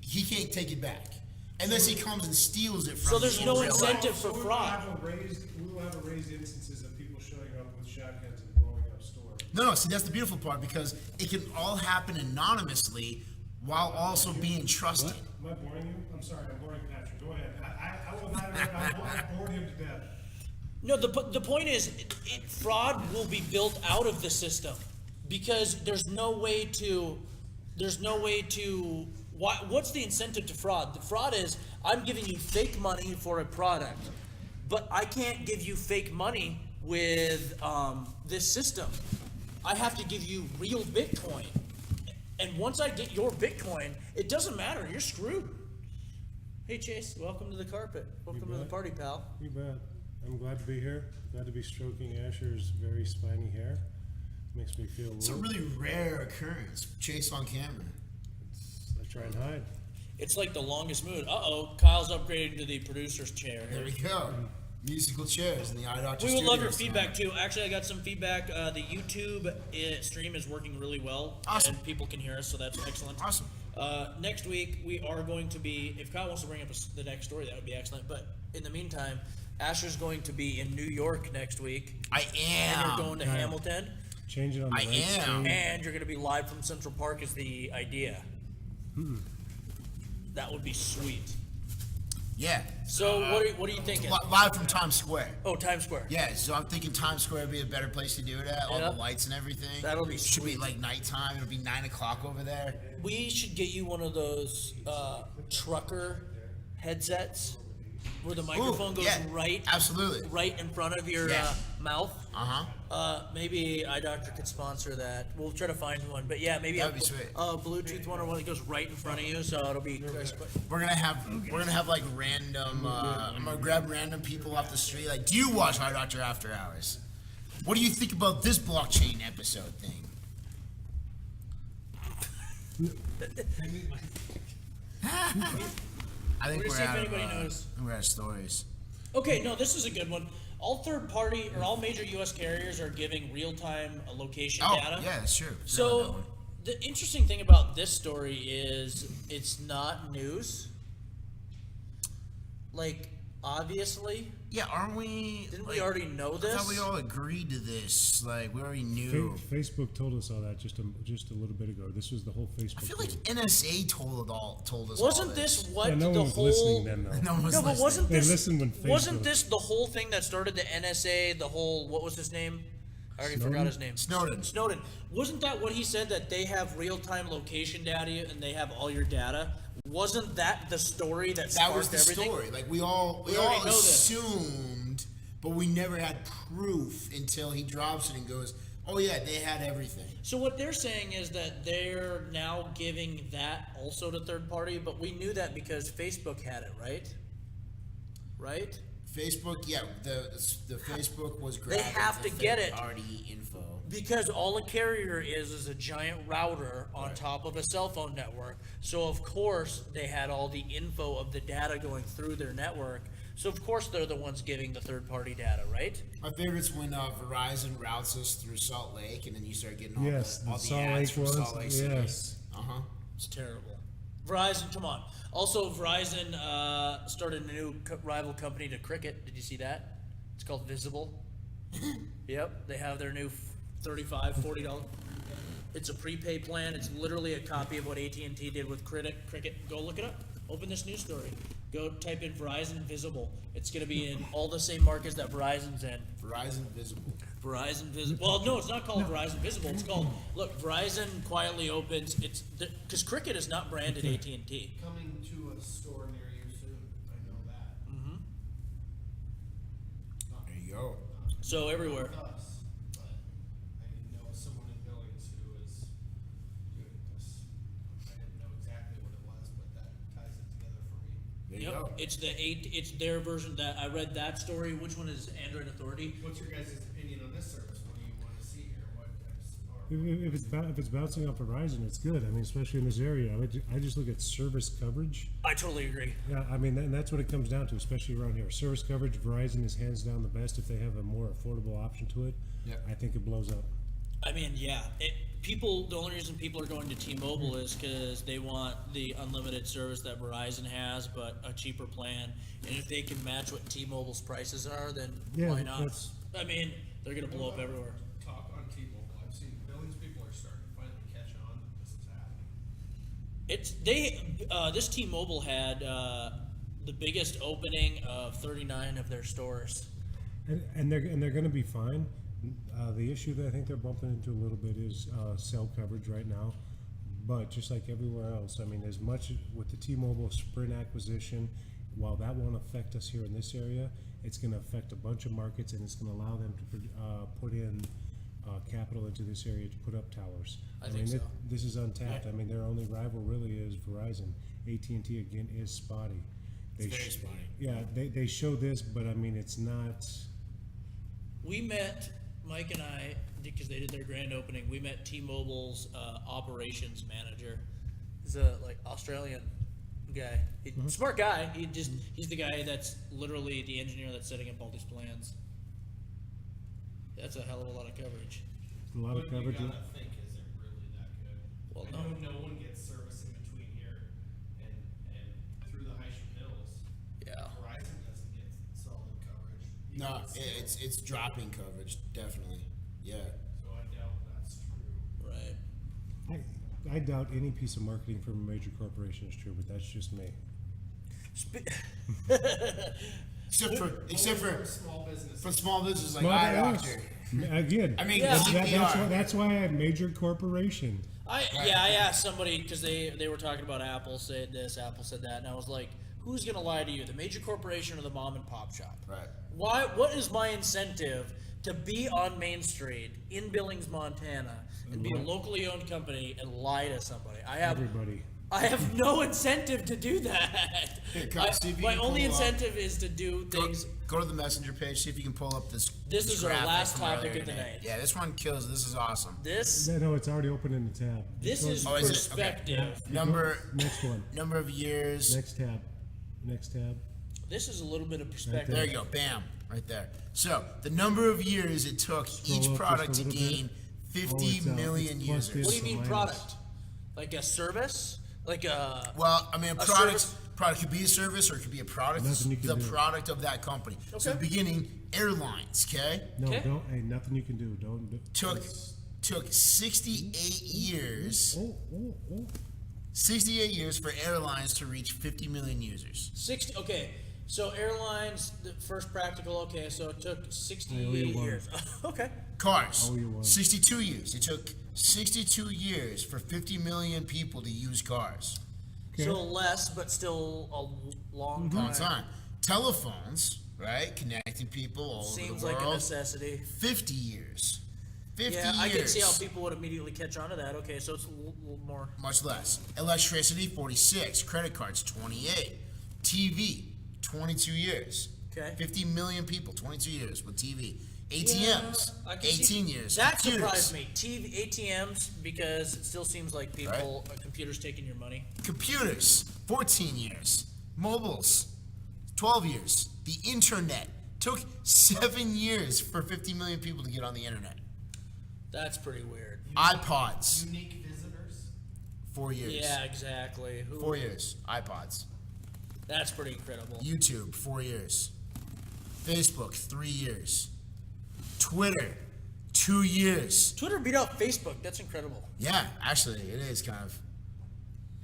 he can't take it back unless he comes and steals it from. So there's you no in real incentive life. for we will fraud. we will have raised instances of people showing up with shotguns and blowing up stores. No, see, that's the beautiful part because it can all happen anonymously while also being trusted. Am I boring you? I'm sorry, I'm boring Patrick. Go ahead. I will not. I'll bore him to death. no. The point is, fraud will be built out of the system because there's no way to. What's the incentive to fraud? The fraud is I'm giving you fake money for a product, but I can't give you fake money with this system. I have to give you real Bitcoin. And once I get your Bitcoin, it doesn't matter. You're screwed. Hey, Chase, welcome to the carpet. Welcome to the bet. party, pal. You bet. I'm glad to be here. Glad to be stroking Asher's very spiny hair. Makes me feel It's a really rare occurrence. Chase on camera. I try and hide. It's like the longest mood. Kyle's upgrading to the producer's chair. There we go. Musical chairs in the Eye Doctor We would love your Studios feedback tonight. too. Actually, I got some feedback. The YouTube stream is working really well, Awesome. and people can hear us, so that's excellent. Awesome. Next week we are going to be. If Kyle wants to bring up the next story, that would be excellent. But in the meantime, Asher's going to be in New York next week, I and am. you're going to Hamilton, Change it on the I right am. screen. and you're going to be live from Central Park. Is the idea? That would be sweet. Yeah. So what are you thinking? Live from Times Square. Oh, Times Square. Yeah, so I'm thinking Times Square would be a better place to do it at. All Yeah. the lights and everything. That'll be Should be sweet. like nighttime. It'll be 9 o'clock over there. We should get you one of those trucker headsets where the microphone goes yeah, right in front of your Yeah. mouth. Uh-huh. Maybe Eye Doctor could sponsor that. We'll try to find one, but yeah, maybe That'd be sweet. a Bluetooth one or one that goes right in front of you, so it'll be crisp. We're gonna have like random. I'm gonna grab random people off the street. Like, do you watch Eye Doctor After Hours? What do you think about this blockchain episode thing? I think We're gonna we're see if out of. anybody knows. We're out of stories. Okay, no, this is a good one. All third party or all major U.S. carriers are giving real time location Oh, data. yeah, that's true. Forgot about that So one. the interesting thing about this story is it's not news. Like, obviously, Yeah, aren't we? didn't we already know I this? thought we all agreed to this. Like, we already knew. Facebook told us all that just a little bit ago. This was the whole Facebook. I feel like NSA told us. Wasn't all this what Yeah, no the one was whole? listening then, though. No one was No, but listening. wasn't They this? listened when Wasn't Facebook- this the whole thing that started the NSA? The whole what was his name? I already forgot his name. Snowden. Snowden. Wasn't that what he said, that they have real time location data and they have all your data? Wasn't that the story that That sparked was the everything? story. Like, we all already know this. assumed, but we never had proof until he drops it and goes, "Oh yeah, they had everything." So what they're saying is that they're now giving that also to third party, but we knew that because Facebook had it, right? Right? Facebook, yeah, the Facebook was They grabbing have the to get it. third-party info. Because all a carrier is a giant router on top of a cell phone network. So of course they had all the info of the data going through their network. So of course they're the ones giving the third-party data, right? My favorite's when Verizon routes us through Salt Lake, and then you start getting all Yes, the, all the the Salt ads Lake from ones, Salt Lake City. yes. It's terrible. Verizon, come on. Also, Verizon started a new rival company to Cricket. Did you see that? It's called Visible. Yep, they have their new $35, $40. It's a prepaid plan. It's literally a copy of what AT&T did with Cricket. Go look it up. Open this news story. Go type in Verizon Visible. It's going to be in all the same markets that Verizon's in. Verizon Visible. Verizon Visible. Well, no, it's not called Verizon Visible. It's called, look, Verizon quietly opens. It's because Cricket is not branded AT&T. Coming to a store near you soon. I know that. There you go. So everywhere. Not with us, but I didn't know someone in Billings who was doing this. I didn't know exactly what it was, but that ties it together for me. There you Yep, go. it's their version that I read that story. Which one is Android Authority? What's your guys' opinion on this service? What do you want to see here? What types? If it's bouncing off Verizon, it's good. I mean, especially in this area. I just look at service coverage. I totally agree. Yeah, I mean, and that's what it comes down to, especially around here. Service coverage, Verizon is hands down the best. If they have a more affordable option to it, Yep. I think it blows up. I mean, yeah. The only reason people are going to T-Mobile is because they want the unlimited service that Verizon has, but a cheaper plan. And if they can match what T-Mobile's prices are, then Yeah, why not? that's- I mean, they're gonna blow up everywhere. Talk on T-Mobile. I've seen Billings people are starting to finally catch on that this is happening. This T-Mobile had the biggest opening of 39 of their stores. And they're going to be fine. The issue that I think they're bumping into a little bit is cell coverage right now. But just like everywhere else, I mean, as much with the T-Mobile Sprint acquisition, while that won't affect us here in this area, it's going to affect a bunch of markets, and it's going to allow them to put in capital into this area to put up towers. I think mean, so. This is untapped. I mean, their only rival really is Verizon. AT&T again is spotty. It's very spotty. Yeah, they show this, but I mean, it's not. We met, Mike and I, because they did their grand opening, we met T-Mobile's operations manager. He's a Australian guy. Smart guy. He's the guy that's literally the engineer that's setting up all these plans. That's a hell of a lot of coverage. A lot of What coverage. you gotta think, is it really that good? Well, I know no one gets service in between here and through the Hysham Hills. Yeah. Verizon doesn't get solid coverage. You No, get sales. it's dropping coverage, definitely. Yeah. So I doubt that's true. Right. I doubt any piece of marketing from a major corporation is true, but that's just me. Except for Small business. for small businesses like Well, eye that doctor. Again, I mean, Yeah. CPR. that's why I have major corporation. I asked somebody because they were talking about Apple said this, Apple said that, and I was like, who's gonna lie to you, the major corporation or the mom and pop shop? Right. What is my incentive to be on Main Street in Billings, Montana, and be a locally owned company and lie to somebody? Everybody. I have no incentive to do that. Here, come see if you My can only pull up- incentive is to do things. Go to the messenger page, see if you can pull up this. This is our graphic last from topic earlier of the today. night. Yeah, this one kills. This is awesome. This No, it's already open in the tab. this is Oh, is it? Okay. perspective. Next one. Number of years. Next tab. Next tab. This is a little bit of perspective. There you go. Bam. Right there. So the number of years it took each up just product a to little bit. gain 50 it's, million it's plus users. What do you mean Minus. product? Like a service? Like a Well, I mean, a service? product could be a service or it could be a product. Nothing you can The do. product of that company. So Okay. the beginning, airlines. Okay, No, Okay. don't. Hey, nothing you can do. Don't. took 68 years. Oh. 68 years for airlines to reach 50 million users. 60. Okay, so airlines, the first practical. Okay, so it took 68 I owe you one. years. Okay. Cars, Oh, you won. 62 years. It took 62 years for 50 million people to use cars. So less, but still a long Long time. time. Telephones, right? Connecting people all Seems over the like a world. necessity. 50 years. 50 Yeah, years. I can see how people would immediately catch on to that. Okay, so it's a little more. Much less. Electricity, 46. Credit cards, 28. TV, 22 years. Okay. 50 million people, 22 years with TV. ATMs, Yeah, I can see- 18 years. That Computers. surprised me. ATMs, because it still seems like people, computers taking your money. Computers, 14 years. Mobiles, 12 years. The internet took 7 years for 50 million people to get on the internet. That's pretty weird. iPods, Unique visitors. 4 years. Yeah, exactly. 4 years. iPods. That's pretty incredible. YouTube, 4 years. Facebook, 3 years. Twitter, 2 years. Twitter beat out Facebook. That's incredible. Yeah, actually, it is kind of.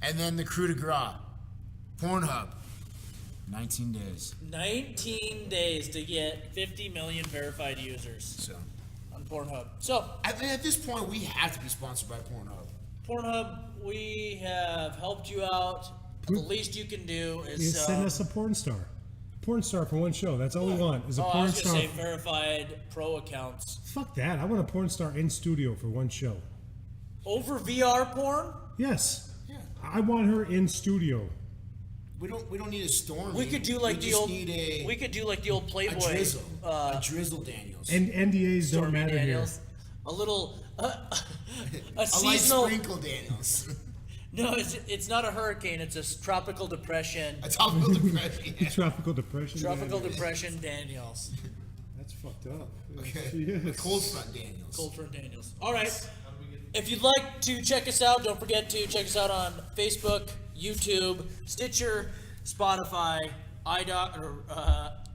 And then the coup de grace, Pornhub, 19 days. 19 days to get 50 million verified users So, on Pornhub. So, I think at this point, we have to be sponsored by Pornhub. Pornhub, we have helped you out. The least you can do You is send us a porn star. Porn star for one show. That's all we want is a I porn was star. gonna say verified pro accounts Fuck that. I want a porn star in studio for one show. over VR porn. Yes. Yeah. I want her in studio. We don't need a storm. We could do like we the just old. Need a, We could do like the old a Playboy. drizzle. A drizzle Daniels. And NDAs don't Stormy matter Daniels. A little. A a light seasonal. sprinkle Daniels. No, it's not a hurricane. It's a tropical depression. A topical depression. here. Tropical depression. Tropical Daniels. depression Daniels. That's fucked up. Okay. Yes. A cold front Daniels. Cold front Daniels. All right. How do we get If you'd like to check us out, don't forget to check us out on Facebook, YouTube, Stitcher, Spotify,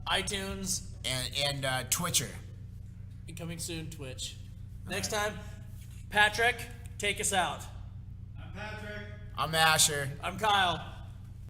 iTunes, And Twitcher. and coming soon, Twitch. Next time, Patrick, take us out. I'm Patrick. I'm Asher. I'm Kyle.